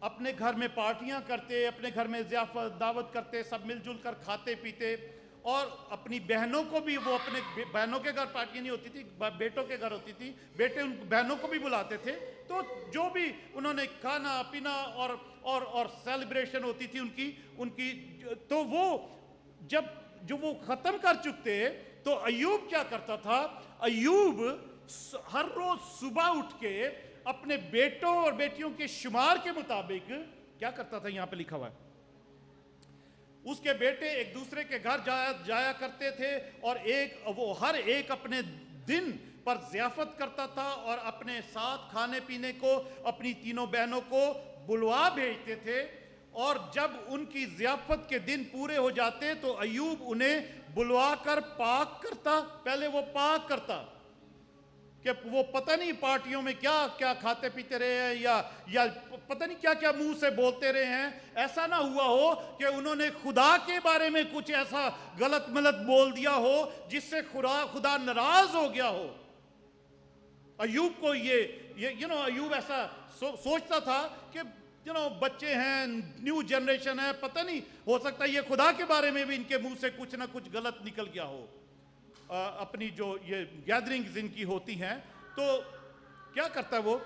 अपने घर में पार्टियां करते, अपने घर में ज़ियाफ़त दावत करते, सब मिलजुल कर खाते पीते, और अपनी बहनों को भी, वो अपने बहनों के घर पार्टियां नहीं होती थी, बेटों के घर होती थी, बेटे उन बहनों को भी बुलाते थे। तो जो भी उन्होंने खाना पीना और सेलिब्रेशन होती थी उनकी, तो वो जो वो ख़त्म कर चुके, तो अय्यूब क्या करता था? अय्यूब हर रोज सुबह उठ के अपने बेटों और बेटियों के शुमार के मुताबिक क्या करता था? यहां पे लिखा हुआ है, उसके बेटे एक दूसरे के घर जाया करते थे, और वो हर एक अपने दिन पर ज़ियाफ़त करता था, और अपने साथ खाने पीने को अपनी तीनों बहनों को बुलवा भेजते थे। और जब उनकी ज़ियाफ़त के दिन पूरे हो जाते, तो अय्यूब उन्हें बुलवा कर पाक करता। पहले वो पाक करता कि वो पता नहीं पार्टियों में क्या क्या खाते पीते रहे हैं, या पता नहीं क्या क्या मुंह से बोलते रहे हैं। ऐसा ना हुआ हो कि उन्होंने खुदा के बारे में कुछ ऐसा गलत मलत बोल दिया हो जिससे खुदा नाराज हो गया हो। अय्यूब को ये अय्यूब ऐसा सोचता था कि बच्चे हैं, न्यू जनरेशन है, पता नहीं, हो सकता है ये खुदा के बारे में भी इनके मुंह से कुछ ना कुछ गलत निकल गया हो। अपनी जो ये गैदरिंग्स इनकी होती हैं, तो क्या करता है वो?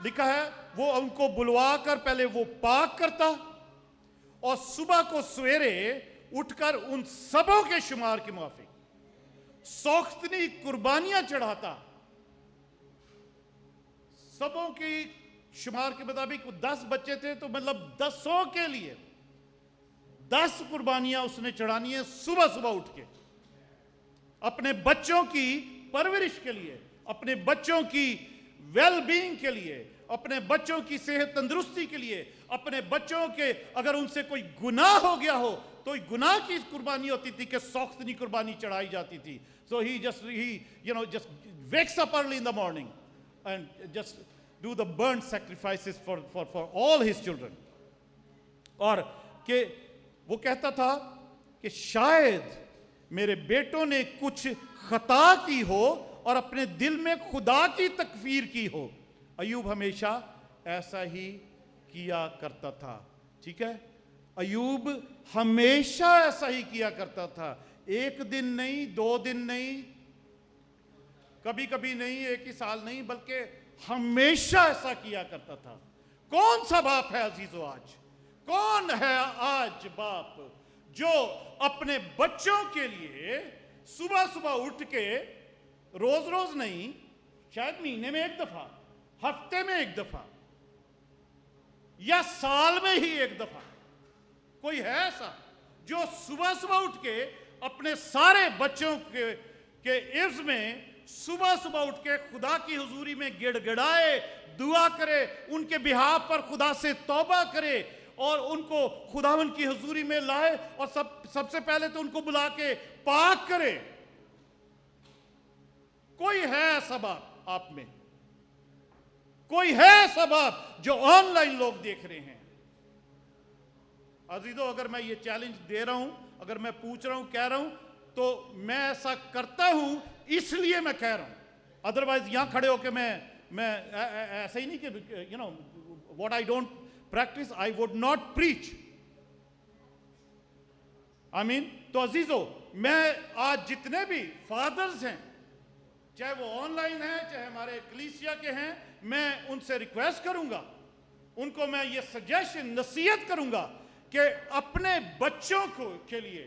लिखा है वो उनको बुलवा कर पहले वो पाक करता, और सुबह को सवेरे उठकर उन सबों के शुमार के मुआफिक सौख्तनी कुर्बानियां चढ़ाता। सबों की शुमार के मुताबिक 10 बच्चे थे, तो मतलब 10 के लिए 10 कुर्बानियां उसने चढ़ानी है सुबह सुबह उठ के, अपने बच्चों की परवरिश के लिए, अपने बच्चों की वेल बीइंग के लिए, अपने बच्चों की सेहत तंदुरुस्ती के लिए, अपने बच्चों के अगर उनसे कोई गुनाह हो गया हो तो गुनाह की कुर्बानी होती थी कि सौख्तनी कुर्बानी चढ़ाई जाती थी। So he just wakes up early in the morning and just do the burnt sacrifices for all his children. और कि वो कहता था कि शायद मेरे बेटों ने कुछ खता की हो और अपने दिल में खुदा की तकफीर की हो। अय्यूब हमेशा ऐसा ही किया करता था। ठीक है, अय्यूब हमेशा ऐसा ही किया करता था एक दिन नहीं, 2 दिन नहीं, कभी कभी नहीं, एक ही साल नहीं, बल्कि हमेशा ऐसा किया करता था। कौन सा बाप है अजीजों आज, कौन है आज बाप जो अपने बच्चों के लिए सुबह सुबह उठ के, रोज रोज नहीं, शायद महीने में एक दफा, हफ्ते में एक दफा, या साल में ही एक दफा, कोई है ऐसा जो सुबह सुबह उठ के अपने सारे बच्चों के इर्ज में सुबह सुबह उठ के खुदा की हुजूरी में गिड़गिड़ाए, दुआ करे, उनके बिहाफ पर खुदा से तौबा करे और उनको खुदावन की हुजूरी में लाए और सबसे पहले तो उनको बुला के पाक करे? कोई है ऐसा बाप आप में? कोई है ऐसा बाप जो ऑनलाइन लोग देख रहे हैं? अजीजों, अगर मैं ये चैलेंज दे रहा हूं, अगर मैं पूछ रहा हूं, कह रहा हूं, तो मैं ऐसा करता हूं इसलिए मैं कह रहा हूं। अदरवाइज यहां खड़े होकर मैं ऐसा ही नहीं कि you know what I don't practice I would not preach. I mean, तो अजीजों, मैं आज जितने भी फादर्स हैं, चाहे वो ऑनलाइन हैं, चाहे हमारे कलीसिया के हैं, मैं उनसे रिक्वेस्ट करूंगा, उनको मैं ये सजेशन, नसीहत करूंगा कि अपने बच्चों के लिए,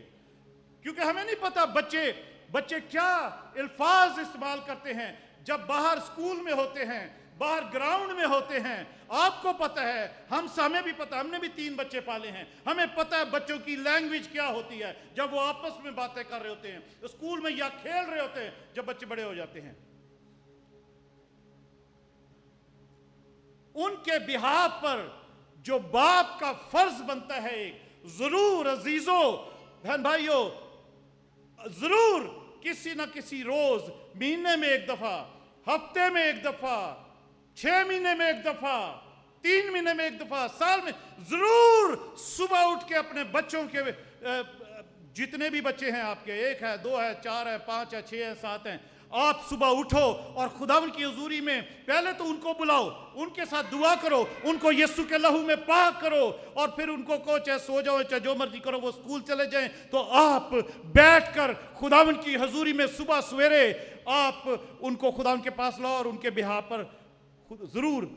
क्योंकि हमें नहीं पता बच्चे क्या अल्फाज इस्तेमाल करते हैं जब बाहर स्कूल में होते हैं, बाहर ग्राउंड में होते हैं। आपको पता है, हमें भी पता, हमने भी 3 बच्चे पाले हैं, हमें पता है बच्चों की लैंग्वेज क्या होती है जब वो आपस में बातें कर रहे होते हैं, स्कूल में या खेल रहे होते हैं, जब बच्चे बड़े हो जाते हैं। उनके बिहाफ पर जो बाप का फर्ज बनता है, जरूर अजीजों, बहन भाइयों, जरूर किसी ना किसी रोज, महीने में एक दफा, हफ्ते में एक दफा, 6 महीने में एक दफा, 3 महीने में एक दफा, साल में, जरूर सुबह उठ के अपने बच्चों के, जितने भी बच्चे हैं आपके, 1 है, 2 है, 4 है, 5 है, 6 है, 7 हैं, आप सुबह उठो और खुदावन की हुजूरी में पहले तो उनको बुलाओ, उनके साथ दुआ करो, उनको यीशु के लहू में पाक करो, और फिर उनको कहो चाहे सो जाओ, चाहे जो मर्जी करो, वो स्कूल चले जाएं, तो आप बैठकर खुदावन की हुजूरी में सुबह सवेरे आप उनको खुदावन के पास लाओ और उनके बिहाफ पर जरूर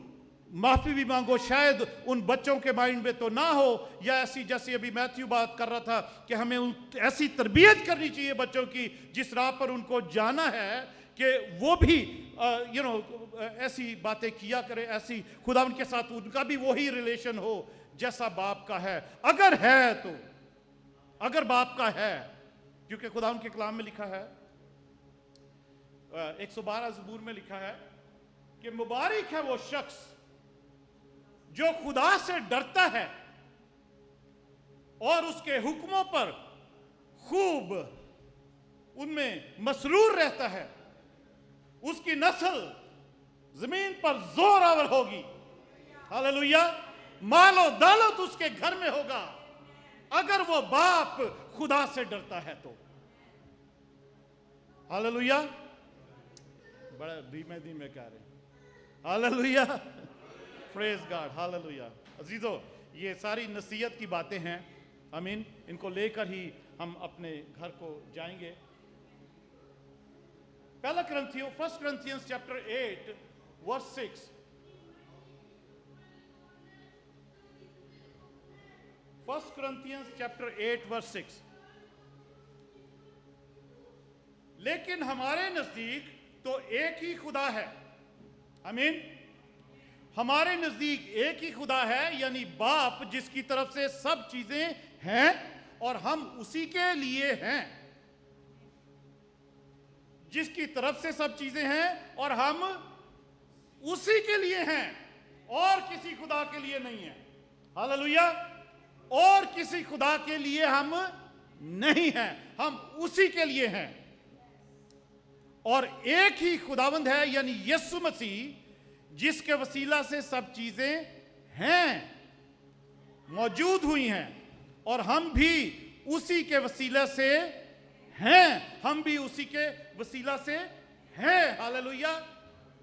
माफी भी मांगो। शायद उन बच्चों के माइंड में तो ना हो, या ऐसी, जैसे अभी मैथ्यू बात कर रहा था कि हमें ऐसी तरबियत करनी चाहिए बच्चों की जिस राह पर उनको जाना है कि वो भी ऐसी बातें किया करे, ऐसी खुदा उनके साथ उनका भी वही रिलेशन हो जैसा बाप का है। अगर है तो, अगर बाप का है, क्योंकि खुदा उनके कलाम में लिखा है, 112 ज़बूर में लिखा है कि मुबारक है वो शख्स जो खुदा से डरता है और उसके हुक्मों पर खूब उनमें मसरूर रहता है, उसकी नस्ल जमीन पर जोरावर होगी। हालेलुया। मालो दौलत उसके घर में होगा अगर वो बाप खुदा से डरता है तो। हालेलुया। बड़ा धीमे धीमे कह रहे हैं। Hallelujah, praise God, hallelujah. अजीजों, ये सारी नसीहत की बातें हैं, आमीन, इनको लेकर ही हम अपने घर को जाएंगे। पहला करंथियों, 1 Corinthians chapter 8 verse 6। 1 Corinthians chapter 8 verse 6। लेकिन हमारे नजदीक तो एक ही खुदा है। आमीन। हमारे नजदीक एक ही खुदा है, यानी बाप, जिसकी तरफ से सब चीजें हैं और हम उसी के लिए हैं। जिसकी तरफ से सब चीजें हैं और हम उसी के लिए हैं, और किसी खुदा के लिए नहीं है। हालेलुया। और किसी खुदा के लिए हम नहीं हैं, हम उसी के लिए हैं। और एक ही खुदावंद है, यानी यीशु मसीह, जिसके वसीला से सब चीजें हैं, मौजूद हुई हैं, और हम भी उसी के वसीला से हैं। हम भी उसी के वसीला से हैं। हालेलुया।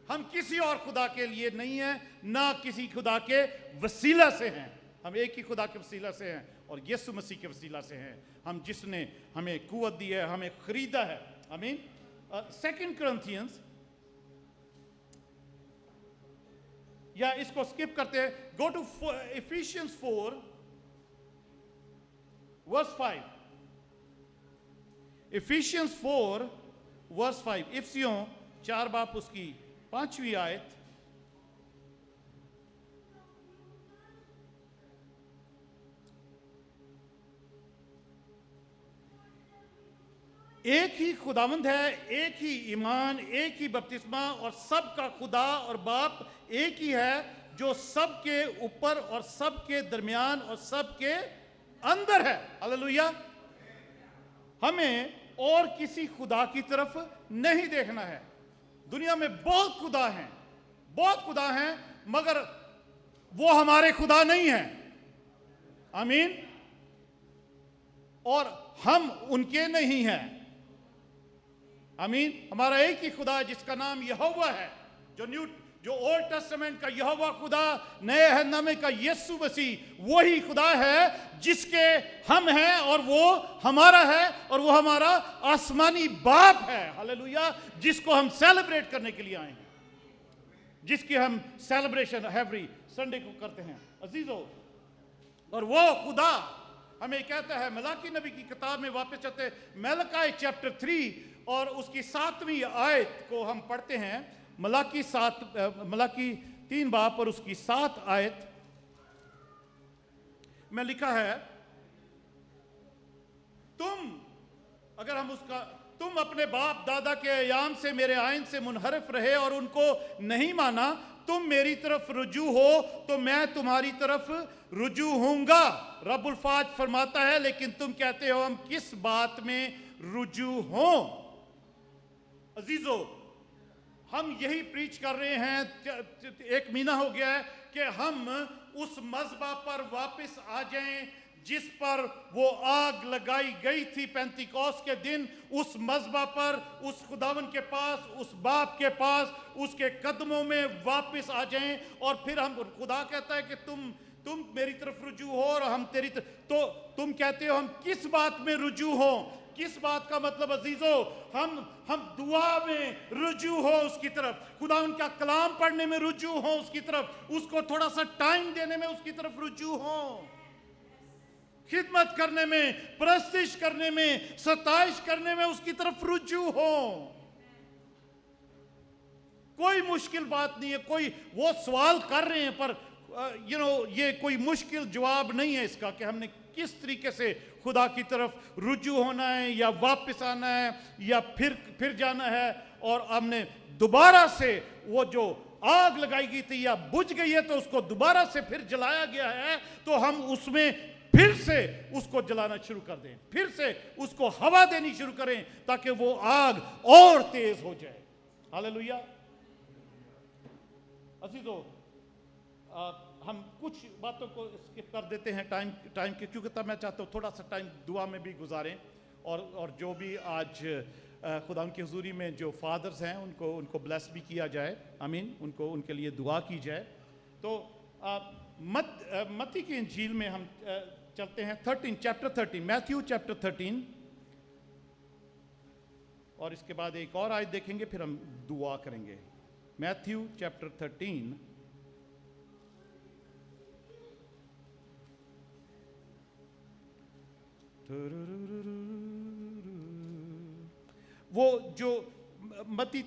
हम किसी और खुदा के लिए नहीं हैं, ना किसी खुदा के वसीला से हैं, हम एक ही खुदा के वसीला से हैं, और यीशु मसीह के वसीला से हैं। हम जिसने हमें कुव्वत दी है, हमें खरीदा है। आमीन। 2 Corinthians, या इसको स्किप करते हैं, go to Ephesians 4 verse 5। Ephesians 4 verse 5, इफिसियों 4 बाप उसकी 5वीं आयत। एक ही खुदावंद है, एक ही ईमान, एक ही बपतिस्मा और सबका खुदा और बाप एक ही है, जो सबके ऊपर और सबके दरमियान और सबके अंदर है। हालेलुया। हमें और किसी खुदा की तरफ नहीं देखना है। दुनिया में बहुत खुदा हैं, बहुत खुदा हैं, मगर वो हमारे खुदा नहीं हैं। आमीन। और हम उनके नहीं हैं। आमीन। हमारा एक ही खुदा है जिसका नाम यहोवा है, जो ओल्ड टेस्टामेंट का यहोवा खुदा, नए अहदनामे का यीशु मसीह, वही खुदा है जिसके हम हैं और वो हमारा है और वो हमारा आसमानी बाप है। हालेलुया। जिसको हम सेलिब्रेट करने के लिए आए हैं, जिसकी हम सेलिब्रेशन एवरी संडे को करते हैं अजीजों। और वो खुदा हमें कहता है, मलाकी नबी की किताब में वापस चलते हैं, मलाकी चैप्टर 3 और उसकी 7वीं आयत को हम पढ़ते हैं। मलाकी 3 बाप और उसकी 7 आयत में लिखा है, तुम अपने बाप दादा के अयाम से मेरे आइन से मुनहरफ रहे और उनको नहीं माना। तुम मेरी तरफ रुजू हो तो मैं तुम्हारी तरफ रुजू होऊंगा। रब्बुल फाज फरमाता है, लेकिन तुम कहते हो हम किस बात में रुजू हों। अजीजों, हम यही प्रीच कर रहे हैं, 1 महीना हो गया है कि हम उस मज़बा पर वापस आ जाएं जिस पर वो आग लगाई गई थी पेंतिकोस्त के दिन। उस मज़बा पर, उस खुदावन के पास, उस बाप के पास, उसके कदमों में वापस आ जाएं। और फिर हम, खुदा कहता है कि तुम मेरी तरफ रुजू हो और हम तेरी तरफ। तो तुम कहते हो हम किस बात में रुजू हो। किस बात का मतलब अजीजों, हम दुआ में रुजू हो उसकी तरफ, खुदा उनका कलाम पढ़ने में रुजू हो उसकी तरफ, उसको थोड़ा सा टाइम देने में उसकी तरफ रुजू हो, खिदमत करने में, प्रस्तिश करने में, सताइश करने में उसकी तरफ रुजू हो। कोई मुश्किल बात नहीं है। कोई वो सवाल कर रहे हैं पर ये कोई मुश्किल जवाब नहीं है इसका कि हमने किस तरीके से खुदा की तरफ रुजू होना है या वापस आना है या फिर जाना है। और हमने दोबारा से वो जो आग लगाई गई थी या बुझ गई है तो उसको दोबारा से फिर जलाया गया है, तो हम उसमें फिर से उसको जलाना शुरू कर दें, फिर से उसको हवा देनी शुरू करें ताकि वो आग और तेज हो जाए। हालेलुया। अजीजों, हम कुछ बातों को स्किप कर देते हैं टाइम के, क्योंकि तब मैं चाहता हूँ थोड़ा सा टाइम दुआ में भी गुजारें। और जो भी आज खुदा की हुजूरी में जो फादर्स हैं उनको ब्लेस भी किया जाए। आमीन। उनके लिए दुआ की जाए। तो मत्ती की इंजील में हम चलते हैं, चैप्टर 13, मैथ्यू चैप्टर 13, और इसके बाद एक और आयत देखेंगे, फिर हम दुआ करेंगे। मैथ्यू चैप्टर 13 वो जो मत्ती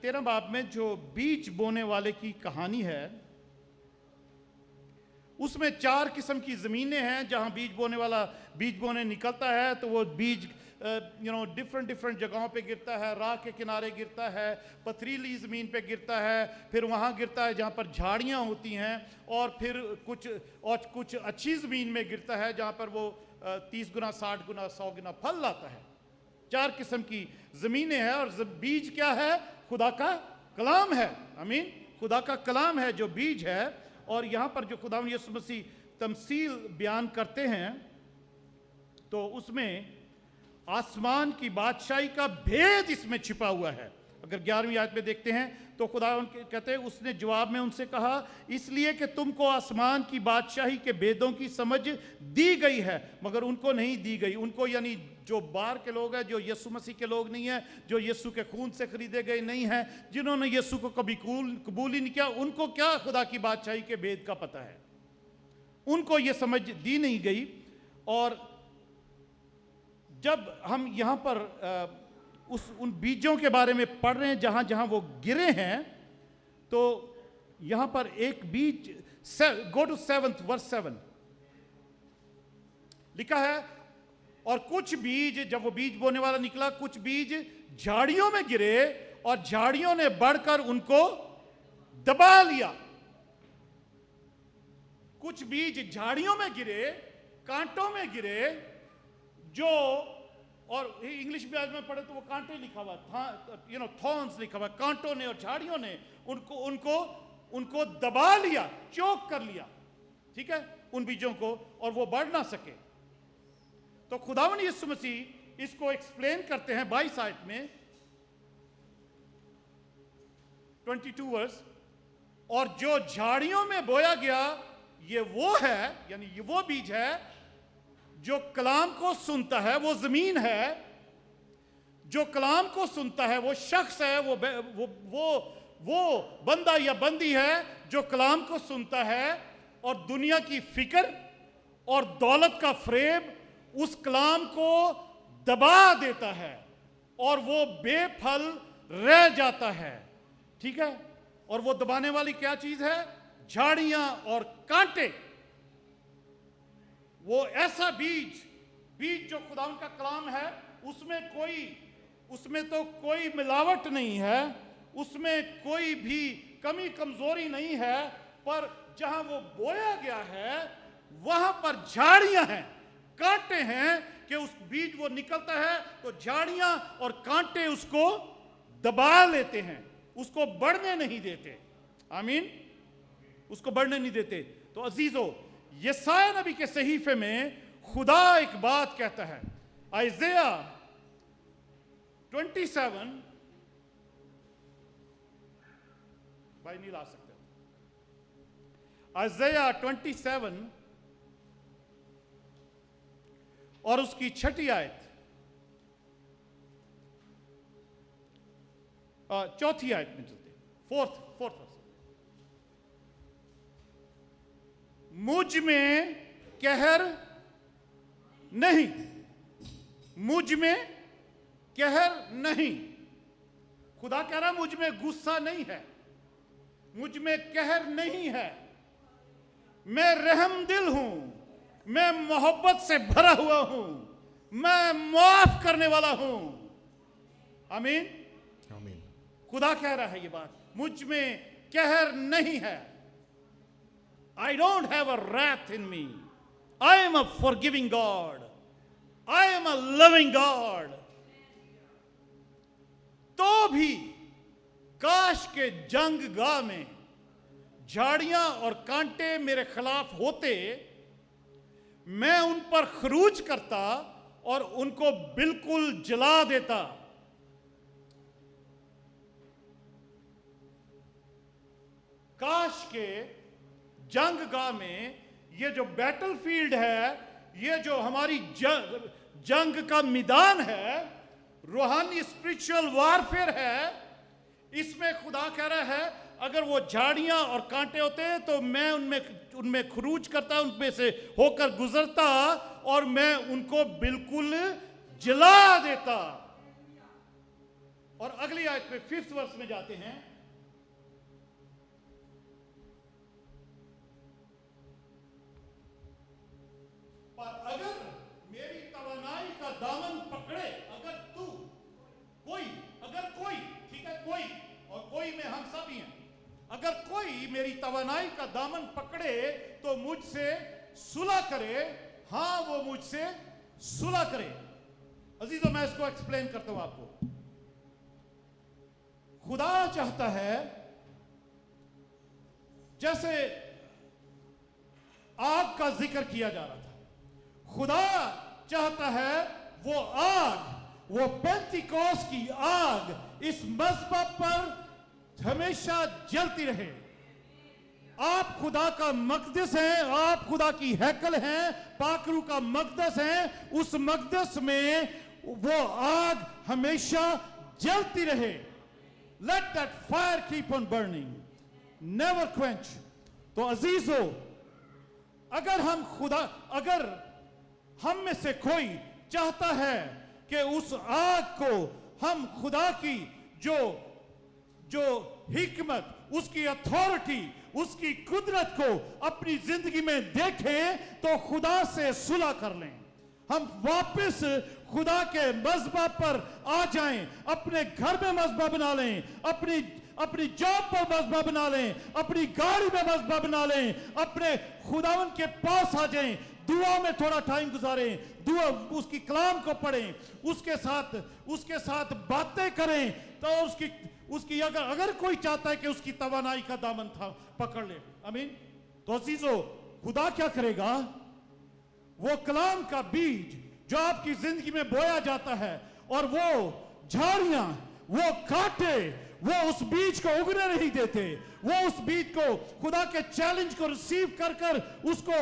13 बाब में जो बीज बोने वाले की कहानी है, उसमें 4 किस्म की ज़मीनें हैं जहां बीज बोने वाला बीज बोने निकलता है। तो वो बीज डिफरेंट जगहों पे गिरता है। राह के किनारे गिरता है, पथरीली ज़मीन पे गिरता है, फिर वहाँ गिरता है जहाँ पर झाड़ियाँ होती हैं, और फिर कुछ अच्छी ज़मीन में गिरता है जहाँ पर वो 30 गुना, 60 गुना, 100 गुना फल लाता है। 4 किस्म की ज़मीनें हैं। और बीज क्या है? खुदा का कलाम है। आमीन। खुदा का कलाम है जो बीज है। और यहाँ पर जो खुदा यीशु मसीह तमसील बयान करते हैं, तो उसमें आसमान की बादशाही का भेद इसमें छिपा हुआ है। अगर 11वीं आयत में देखते हैं तो खुदा कहते हैं, उसने जवाब में उनसे कहा, इसलिए कि तुमको आसमान की बादशाही के भेदों की समझ दी गई है, मगर उनको नहीं दी गई। उनको यानी जो बाहर के लोग हैं, जो यीशु मसीह के लोग नहीं हैं, जो यीशु के खून से खरीदे गए नहीं हैं, जिन्होंने यीशु को कभी कबूल ही नहीं किया, उनको क्या खुदा की बादशाही के भेद का पता है? उनको ये समझ दी नहीं गई। और जब हम यहाँ पर उन बीजों के बारे में पढ़ रहे हैं जहां जहां वो गिरे हैं, तो यहां पर एक बीज, गो टू 7th verse 7 लिखा है, और कुछ बीज, जब वो बीज बोने वाला निकला, कुछ बीज झाड़ियों में गिरे और झाड़ियों ने बढ़कर उनको दबा लिया। कुछ बीज झाड़ियों में गिरे, कांटों में गिरे, जो, और इंग्लिश में आज में पढ़े तो वो कांटे लिखा हुआ था, थॉर्न्स लिखा हुआ, कांटों ने और झाड़ियों ने उनको उनको उनको दबा लिया, चोक कर लिया, ठीक है, उन बीजों को, और वो बढ़ ना सके। तो खुदावन यीशु मसीह इसको एक्सप्लेन करते हैं 22 आयत में, 22 वर्स, और जो झाड़ियों में बोया गया ये वो है, यानी ये वो बीज है जो कलाम को सुनता है, वो जमीन है जो कलाम को सुनता है, वो शख्स है, वो बंदा या बंदी है जो कलाम को सुनता है, और दुनिया की फिक्र और दौलत का फ्रेब उस कलाम को दबा देता है और वो बेफल रह जाता है, ठीक है। और वो दबाने वाली क्या चीज है? झाड़ियां और कांटे। वो ऐसा बीज जो खुदावन का कलाम है, उसमें तो कोई मिलावट नहीं है, उसमें कोई भी कमी कमजोरी नहीं है, पर जहां वो बोया गया है वहां पर झाड़ियां हैं, कांटे हैं, कि उस बीज वो निकलता है तो झाड़ियां और कांटे उसको दबा लेते हैं, उसको बढ़ने नहीं देते। आमीन, उसको बढ़ने नहीं देते। तो अजीजों, यशायाह नबी के सहीफे में खुदा एक बात कहता है, आइज़ाया 27, भाई नहीं ला सकते, आइज़ाया 27 और उसकी 6ठी आयत, 4थी आयत में चलते, 4th वर्स। मुझ में कहर नहीं, मुझ में कहर नहीं। खुदा कह रहा मुझ में गुस्सा नहीं है, मुझ में कहर नहीं है, मैं रहमदिल हूं, मैं मोहब्बत से भरा हुआ हूं, मैं माफ करने वाला हूं। आमीन, आमीन। खुदा कह रहा है ये बात, मुझ में कहर नहीं है। I don't have a wrath in me. I am a forgiving God. I am a loving God. तो भी काश के जंग गाह में झाड़ियां और कांटे मेरे खिलाफ होते, मैं उन पर खरूज करता और उनको बिल्कुल जला देता। काश के जंग गाह में, ये जो बैटलफील्ड है, ये जो हमारी जंग का मैदान है, रूहानी स्पिरिचुअल वारफेयर है, इसमें खुदा कह रहा है अगर वो झाड़ियां और कांटे होते तो मैं उनमें खरूज करता, उनमें से होकर गुजरता और मैं उनको बिल्कुल जला देता। और अगली आयत में 5th वर्स में जाते हैं, अगर मेरी तवानाई का दामन पकड़े, अगर कोई, ठीक है, कोई, और कोई में हम सब ही हैं, अगर कोई मेरी तवानाई का दामन पकड़े तो मुझसे सुलह करे, हां वो मुझसे सुलह करे। अजीजों, मैं इसको एक्सप्लेन करता हूं आपको। खुदा चाहता है, जैसे आग का जिक्र किया जा रहा था, खुदा चाहता है वो आग, वो पेंतिकोस की आग इस मज़बा पर हमेशा जलती रहे। आप खुदा का मकदस हैं, आप खुदा की हैकल हैं, पाकरू का मकदस हैं। उस मकदस में वो आग हमेशा जलती रहे। Let that fire keep on burning, never quench। तो अजीजो, अगर हम में से कोई चाहता है कि उस आग को हम खुदा की जो हिकमत, उसकी अथॉरिटी, उसकी कुदरत को अपनी जिंदगी में देखें, तो खुदा से सुलह कर लें। हम वापस खुदा के मज़बा पर आ जाएं, अपने घर में मज़बा बना लें, अपनी जॉब पर मज़बा बना लें, अपनी गाड़ी में मज़बा बना लें, अपने खुदावन के पास आ जाएं, दुआ में थोड़ा टाइम गुजारें, दुआ उसकी कलाम को पढ़ें, उसके साथ बातें करें। तो उसकी अगर कोई चाहता है कि उसकी तवानाई का दामन पकड़ ले, आमीन, तो अजीजों, खुदा क्या करेगा? वो कलाम का बीज जो आपकी जिंदगी में बोया जाता है, और वो झाड़ियां, वो कांटे, वो उस बीज को उगने नहीं देते, वो उस बीज को, खुदा के चैलेंज को रिसीव कर उसको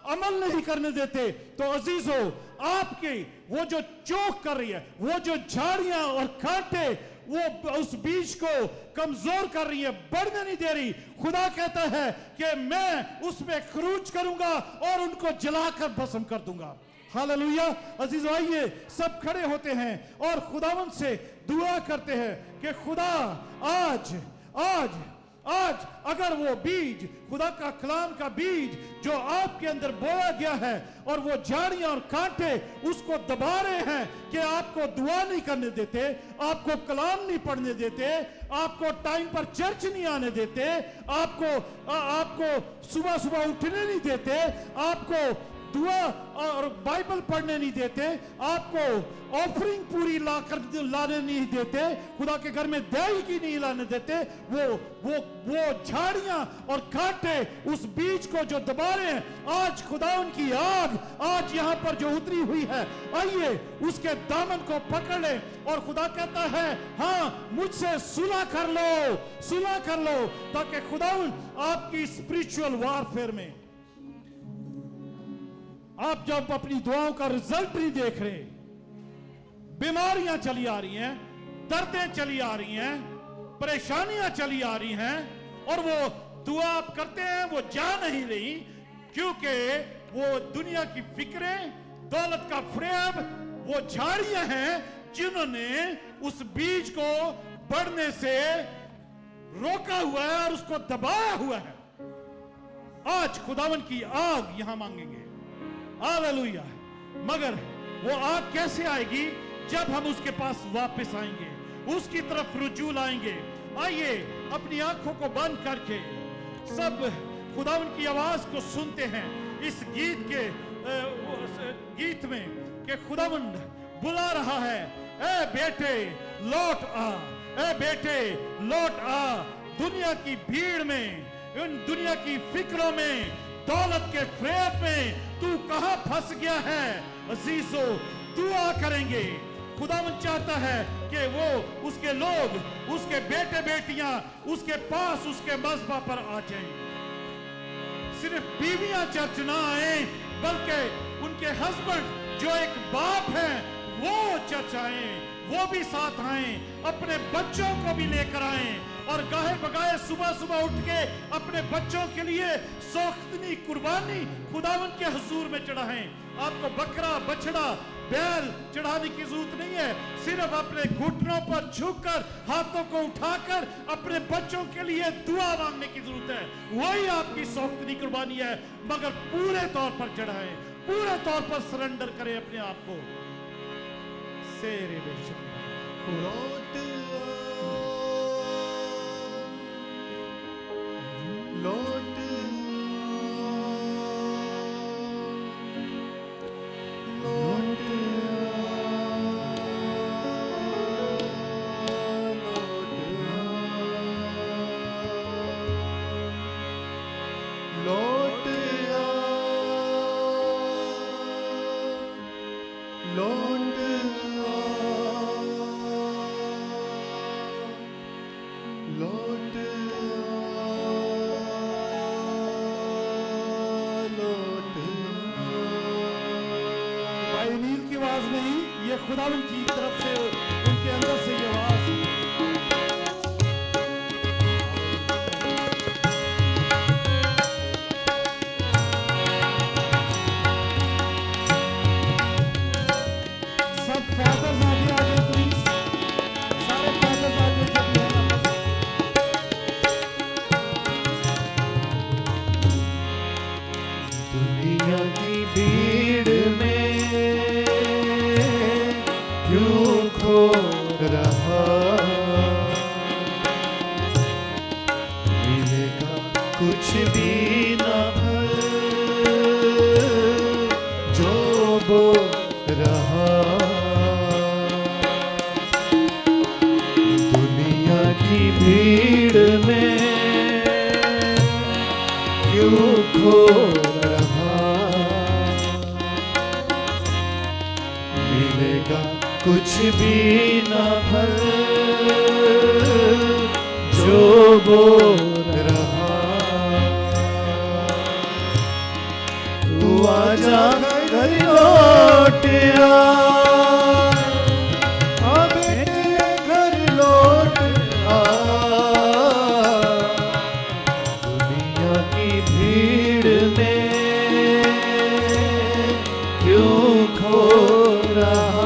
अमल नहीं करने देते। तो अजीजों, आपकी वो जो चोक कर रही है, वो जो झाड़ियां और कांटे, वो उस बीज को कमजोर कर रही है, बढ़ने नहीं दे रही। खुदा कहता है कि मैं उसमें खरूज करूंगा और उनको जलाकर भस्म कर दूंगा। हालेलुया। अजीजों, आइए सब खड़े होते हैं और खुदावन से दुआ करते हैं कि खुदा आज अगर वो बीज, खुदा का कलाम का बीज जो आपके अंदर बोया गया है, और वो झाड़ियां और कांटे उसको दबा रहे हैं कि आपको दुआ नहीं करने देते, आपको कलाम नहीं पढ़ने देते, आपको टाइम पर चर्च नहीं आने देते, आपको सुबह सुबह उठने नहीं देते, आपको दुआ और बाइबल पढ़ने नहीं देते, आपको ऑफरिंग पूरी लाने नहीं देते, खुदा के घर में दही की नहीं लाने देते, वो झाड़ियां और कांटे उस बीज को जो दबा रहे हैं, आज खुदा उनकी आग आज यहां पर जो उतरी हुई है, आइए उसके दामन को पकड़ ले। और खुदा कहता है, हाँ, मुझसे सुलह कर लो, ताकि खुदा आपकी स्पिरिचुअल वारफेयर में आप जब अपनी दुआओं का रिजल्ट नहीं देख रहे, बीमारियां चली आ रही हैं, दर्दें चली आ रही हैं, परेशानियां चली आ रही हैं, और वो दुआ आप करते हैं, वो जा नहीं रही, क्योंकि वो दुनिया की फिक्रें, दौलत का फ्रेब, वो झाड़ियां हैं जिन्होंने उस बीज को बढ़ने से रोका हुआ है और उसको दबाया हुआ है। आज खुदावन की आग यहां मांगेंगे। हालेलुया। मगर वो आग कैसे आएगी? जब हम उसके पास वापस आएंगे, उसकी तरफ रुजू लाएंगे। आइए अपनी आंखों को बंद करके सब खुदावन की आवाज को सुनते हैं इस गीत में कि खुदावन बुला रहा है, ए बेटे लौट आ, ए बेटे लौट आ। दुनिया की भीड़ में, उन दुनिया की फिक्रों में, दौलत के फ्रेब में तू कहां फंस गया है? अजीजो, दुआ करेंगे। खुदावन चाहता है कि वो, उसके लोग, उसके बेटे बेटियां उसके पास, उसके मज़बा पर आ जाएं। सिर्फ बीवियां चर्च ना आए, बल्कि उनके हस्बैंड जो एक बाप है वो चर्च आए, वो भी साथ आए, अपने बच्चों को भी लेकर आए, और गाहे बगाए सुबह सुबह उठ के अपने बच्चों के लिए सौख्तनी कुर्बानी खुदावन के हुजूर में चढ़ाएं। आपको बकरा, बछड़ा, बैल चढ़ाने की जरूरत नहीं है, सिर्फ अपने घुटनों पर झुककर, हाथों को उठाकर अपने बच्चों के लिए दुआ मांगने की जरूरत है। वही आपकी सौख्तनी कुर्बानी है, मगर पूरे तौर पर चढ़ाएं, पूरे तौर पर सरेंडर करें अपने आप को। सेरे बेशक लौट आ भाई नील की आवाज नहीं, ये खुदावन की तरफ से उनके अंदर से ये आवाज। सब फादर्स आगे आ जाए प्लीज, सारे फादर्स आगे जो भी हैं। दुनिया की भीड़ में क्यों खो रहा, मिलेगा कुछ भी ना फल जो बो रहा। दुनिया की भीड़ में क्यों खो रहा, मिलेगा कुछ भी ना फल जो बो रहा। तू आजा घर लौट आ बेटे घर लौट आ, दुनिया की भीड़ में क्यों खो रहा।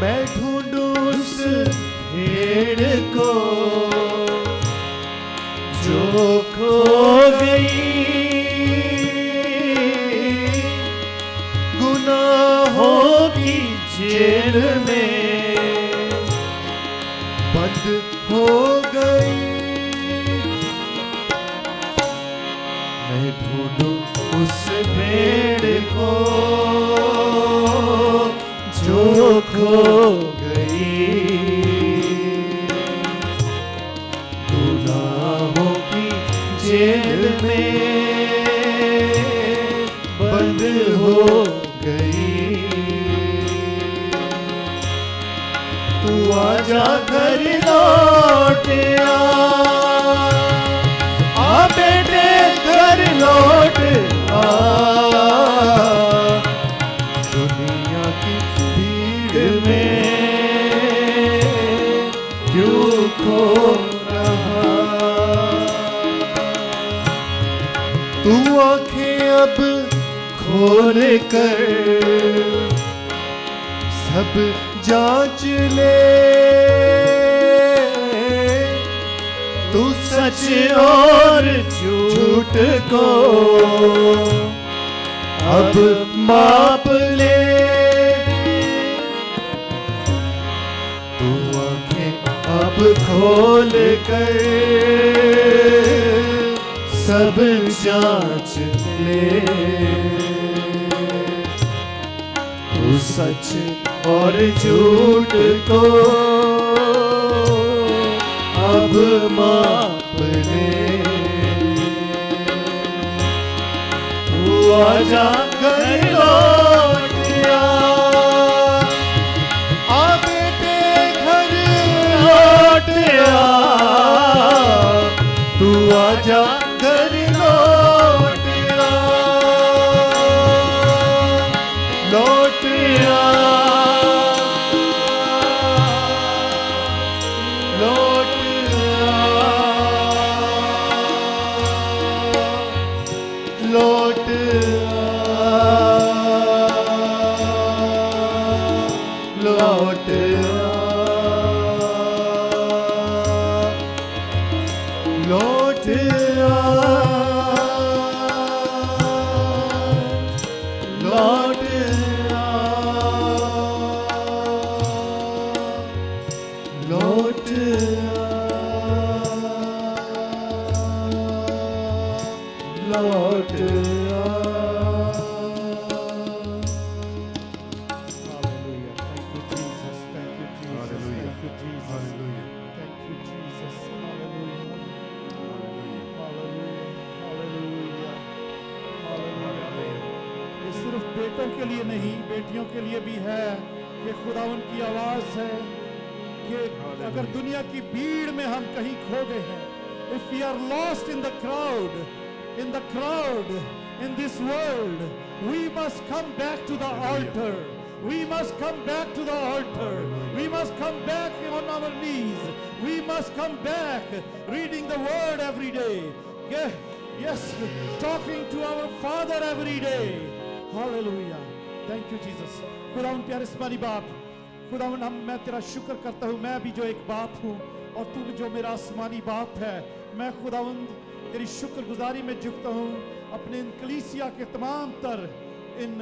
मैं ढूंढूं उस भेड़ को जो खो गई, गुनाहों की जेल में बंद हो गई। मैं ढूंढूं उस भेड़ को जो खो गई, गुनाहों की जेल में बंद हो गई। तू आजा घर लौट आ बेटे घर लौट आ, दुनिया की भीड़ में क्यों खो रहा। तू आंखें अब खोल कर सब जांच ले, तू सच और झूठ को अब माप ले। तू आंखें अब खोल कर सब जांच ले, तू सच और झूठ को अब माप ले। तू आजा घर लौट आ बेटे घर लौट आ, तू आजा घर लौट आ, लौट आ, लौट आ, लौट आ, लौट आ, लौट आ, लौट आ, लौट आ, लौट आ। Hallelujah. बेटों के लिए नहीं, बेटियों के लिए भी है कि खुदावन की आवाज है कि अगर दुनिया की भीड़ में हम कहीं खो गए हैं, if we are lost in the crowd, in this world, we must come back to the altar. We must come back to the altar. We must come back on our knees. We must come back reading the word every day. Yes, talking to our Father every day. Hallelujah. Thank you, Jesus. खुदावन प्यारे आसमानी बाप, खुदावन मैं तेरा शुक्र करता हूँ, मैं भी जो एक बाप हूँ और तू जो मेरा आसमानी बाप है, मैं खुदावन तेरी शुक्रगुजारी में झुकता हूँ अपने इन कलीसिया के तमाम तर इन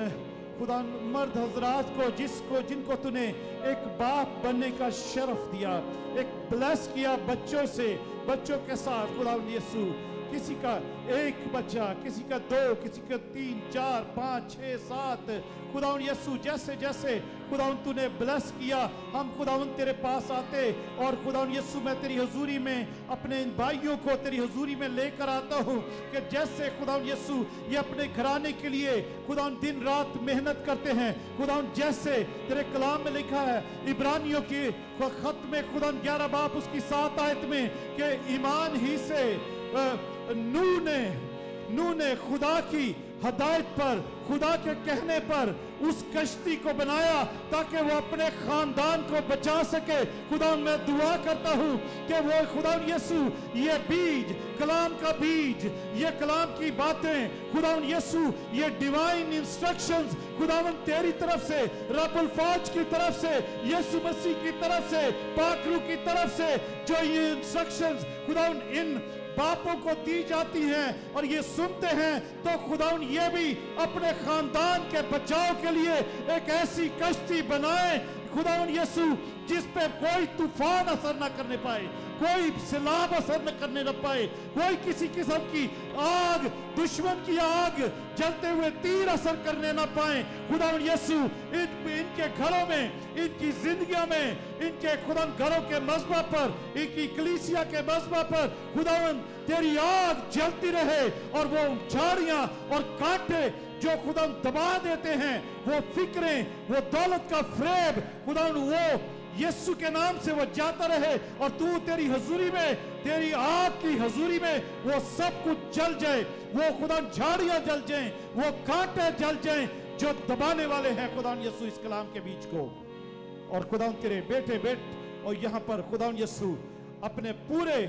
खुदा मर्द हजरात को जिनको तूने एक बाप बनने का शरफ दिया, एक ब्लेस किया बच्चों के साथ। खुदा यीशु, किसी का एक बच्चा, किसी का 2, किसी का 3, 4, 5, 6, 7, खुदावन यीशु जैसे जैसे खुदावन तूने ब्लेस किया, हम खुदावन तेरे पास आते और खुदावन यीशु मैं तेरी हजूरी में अपने इन भाइयों को तेरी हजूरी में लेकर आता हूँ कि जैसे खुदावन यीशु ये अपने घराने के लिए खुदावन दिन रात मेहनत करते हैं। खुदावन जैसे तेरे कलाम में लिखा है इब्रानियों के खत में खुदावन 11 बाब उसकी 7 आयत में कि ईमान ही से नूह ने खुदा की हदायत पर, खुदा के कहने पर उस कश्ती को बनाया ताकि वो अपने खानदान को बचा सके। खुदा मैं दुआ करता हूँ कि वो खुदा यीशु ये बीज, कलाम का बीज, ये कलाम की बातें, खुदा यीशु ये डिवाइन इंस्ट्रक्शंस खुदावन तेरी तरफ से, रब्बुल फाज की तरफ से, यीशु मसीह की तरफ से, पाकरू की तरफ से जो ये इंस्ट्रक्शंस खुदावन इन बापों को दी जाती हैं और ये सुनते हैं, तो खुदावन ये भी अपने खानदान के बचाव के लिए एक ऐसी कश्ती बनाए खुदावन यीशु जिस पे कोई तूफान असर न करने पाए, कोई सैलाब असर न करने न पाए, कोई किसी किस्म की आग, दुश्मन की आग, जलते हुए तीर असर करने न पाए। खुदावन यीशु इनके घरों में, इनकी जिंदगियों में, इनके खुदावन घरों के मज़बा पर, इनकी कलीसिया के मज़बा पर खुदावन तेरी आग जलती रहे और वो झाड़ियां और कांटे जो खुदा दबा देते हैं, वो फिक्रें, वो दौलत का फ्रेब खुदावन वो यीशु के नाम से वो जाता रहे और तू तेरी हजूरी में, तेरी आग की हजूरी में वो सब कुछ जल जाए, वो खुदा झाड़ियां जल जाएं, वो कांटे जल जाएं जो दबाने वाले हैं खुदा यीशु इस कलाम के बीच को। और खुदा तेरे बेटे और यहाँ पर खुदा यीशु अपने पूरे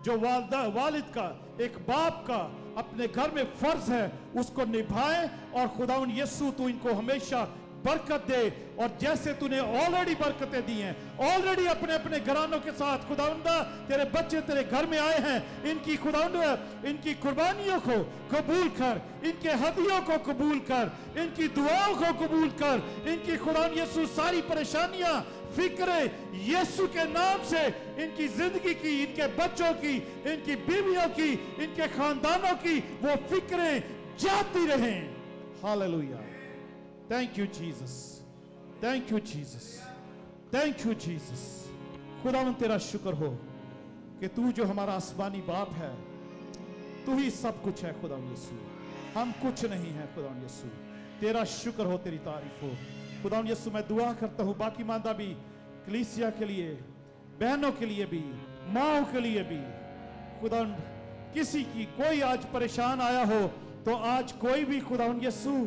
जो वालिद का, एक बाप का अपने घर में फर्ज है उसको निभाए और खुदावन यीशु तू इनको हमेशा बरकत दे और जैसे तूने ऑलरेडी बरकतें दी हैं, ऑलरेडी अपने अपने घरानों के साथ खुदावंदा तेरे बच्चे तेरे घर में आए हैं, इनकी खुदावंदा इनकी कुर्बानियों को कबूल कर, इनके हदियों को कबूल कर, इनकी दुआओं को कबूल कर, इनकी खुदावन यीशु सारी परेशानियां फिक्रे यीशु के नाम से इनकी जिंदगी की, इनके बच्चों की, इनकी बीवियों की, इनके खानदानों की वो फिक्रें जाती रहें। Hallelujah. Thank you Jesus, thank you Jesus, thank you Jesus. खुदावन तेरा शुक्र हो कि तू जो हमारा आसमानी बाप है, तू ही सब कुछ है खुदावन यीशु, हम कुछ नहीं है खुदावन यीशु। तेरा शुक्र हो, तेरी तारीफ हो खुदावन यीशु। मैं दुआ करता हूँ बाकी मांदा भी, कलीसिया के लिए, बहनों के लिए भी, माओं के लिए भी खुदावन, किसी की कोई आज परेशान आया हो तो आज कोई भी खुदावन यीशु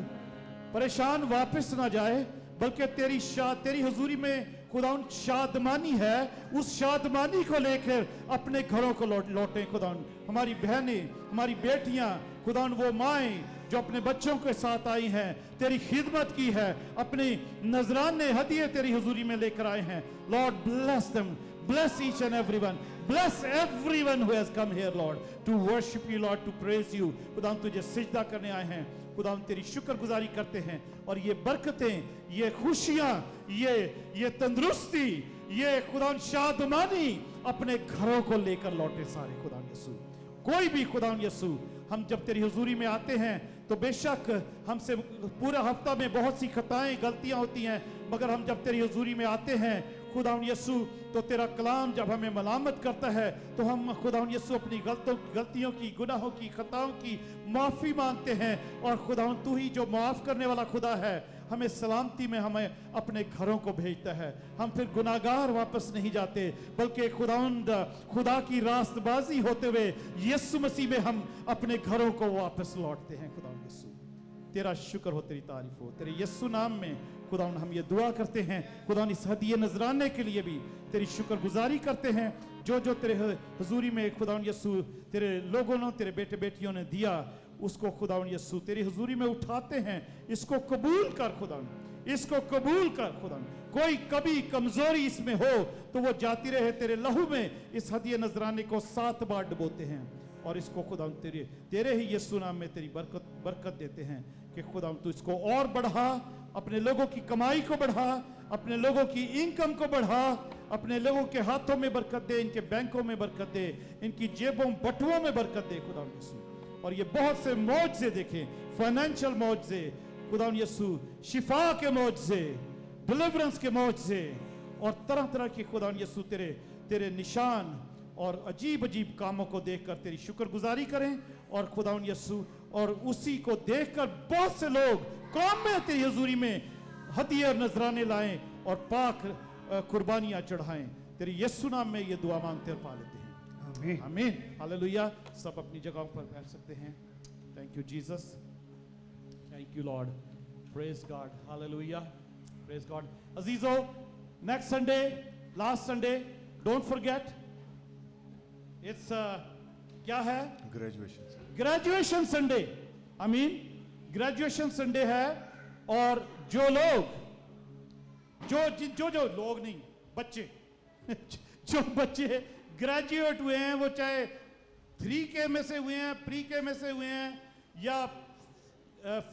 परेशान वापस ना जाए, बल्कि तेरी हजूरी में खुदावन शादमानी है, उस शादमानी को लेकर अपने घरों को लौटें खुदावन। हमारी बहनें, हमारी बेटियां खुदावन, वो माएं जो अपने बच्चों के साथ आई हैं, तेरी खिदमत की है, अपनी नजराने हदिये तेरी हजूरी में लेकर आए हैं। Lord bless them, bless each and everyone, bless everyone who has come here Lord to worship you, Lord to praise you. खुदा तुझे सिजदा करने आए हैं, खुदा तेरी शुक्रगुजारी करते हैं और ये बरकतें, ये खुशियां, ये तंदुरुस्ती, ये खुदा शादमानी अपने घरों को लेकर लौटे सारे खुदा यीशु। कोई भी खुदा यीशु, हम जब तेरी हुजूरी में आते हैं तो बेशक हमसे पूरा हफ्ता में बहुत सी खताएं, गलतियां होती हैं, मगर हम जब तेरी हुजूरी में आते हैं खुदावन यीशु, तो तेरा कलाम जब हमें मलामत करता है तो हम खुदावन यीशु अपनी गलतियों की, गुनाहों की, खताओं की माफ़ी मांगते हैं। और खुदावन तू ही जो माफ़ करने वाला खुदा है, हमें सलामती में हमें अपने घरों को भेजता है। हम फिर गुनाहगार वापस नहीं जाते, बल्कि खुदा की रास्तबाजी होते हुए यीशु मसीह में हम अपने घरों को वापस लौटते हैं। खुदा यीशु तेरा शुक्र हो, तेरी तारीफ हो, तेरे यीशु नाम में खुदा हम ये दुआ करते हैं। खुदा इस हदिये नजराने के लिए भी तेरी शुक्रगुजारी करते हैं। जो जो तेरे हुजूरी में खुदा यीशु तेरे लोगों ने, तेरे बेटे बेटियों ने दिया, उसको खुदा यीशु तेरी हुजूरी में उठाते हैं। इसको कबूल कर खुदा, इसको कबूल कर खुदा। कोई कभी कमजोरी इसमें हो तो वो जाती रहे तेरे लहू में। इस हदिये नजराने को 7 बार डुबोते हैं और इसको खुदा तेरे ही यीशु नाम में तेरी बरकत देते हैं कि खुदा तू इसको और बढ़ा, अपने लोगों की कमाई को बढ़ा, अपने लोगों की इनकम को बढ़ा, अपने लोगों के हाथों में बरकत दे, इनके बैंकों में बरकत दे, इनकी जेबों बटुओं में बरकत दे खुदा यीशु। और ये बहुत से मौजज़े देखें, फाइनेंशियल मौजज़े खुदा यीशु, शिफा के मौजज़े, डिलीवरेंस के मौजज़े और तरह तरह की खुदा यीशु तेरे निशान और अजीब अजीब कामों को देखकर तेरी शुक्रगुजारी करें। और खुदा यीशु और उसी को देखकर बहुत से लोग कौम में तेरी हजूरी में हदिये और नजराने लाएं और पाक कुर्बानियां चढ़ाएं। तेरे यीशु नाम में ये दुआ मांगते और पा लेते हैं, आमीन। आमीन, हालेलुया। सब अपनी जगहों पर बैठ सकते हैं। Thank you Jesus, thank you Lord, praise God, hallelujah, praise God. अजीजो, next Sunday, last Sunday, don't forget, it's क्या है? Graduation Sunday. I mean graduation Sunday है। और जो लोग जो लोग नहीं, बच्चे जो बच्चे ग्रेजुएट हुए हैं, वो चाहे 3K में से हुए हैं, प्री के में से हुए हैं, या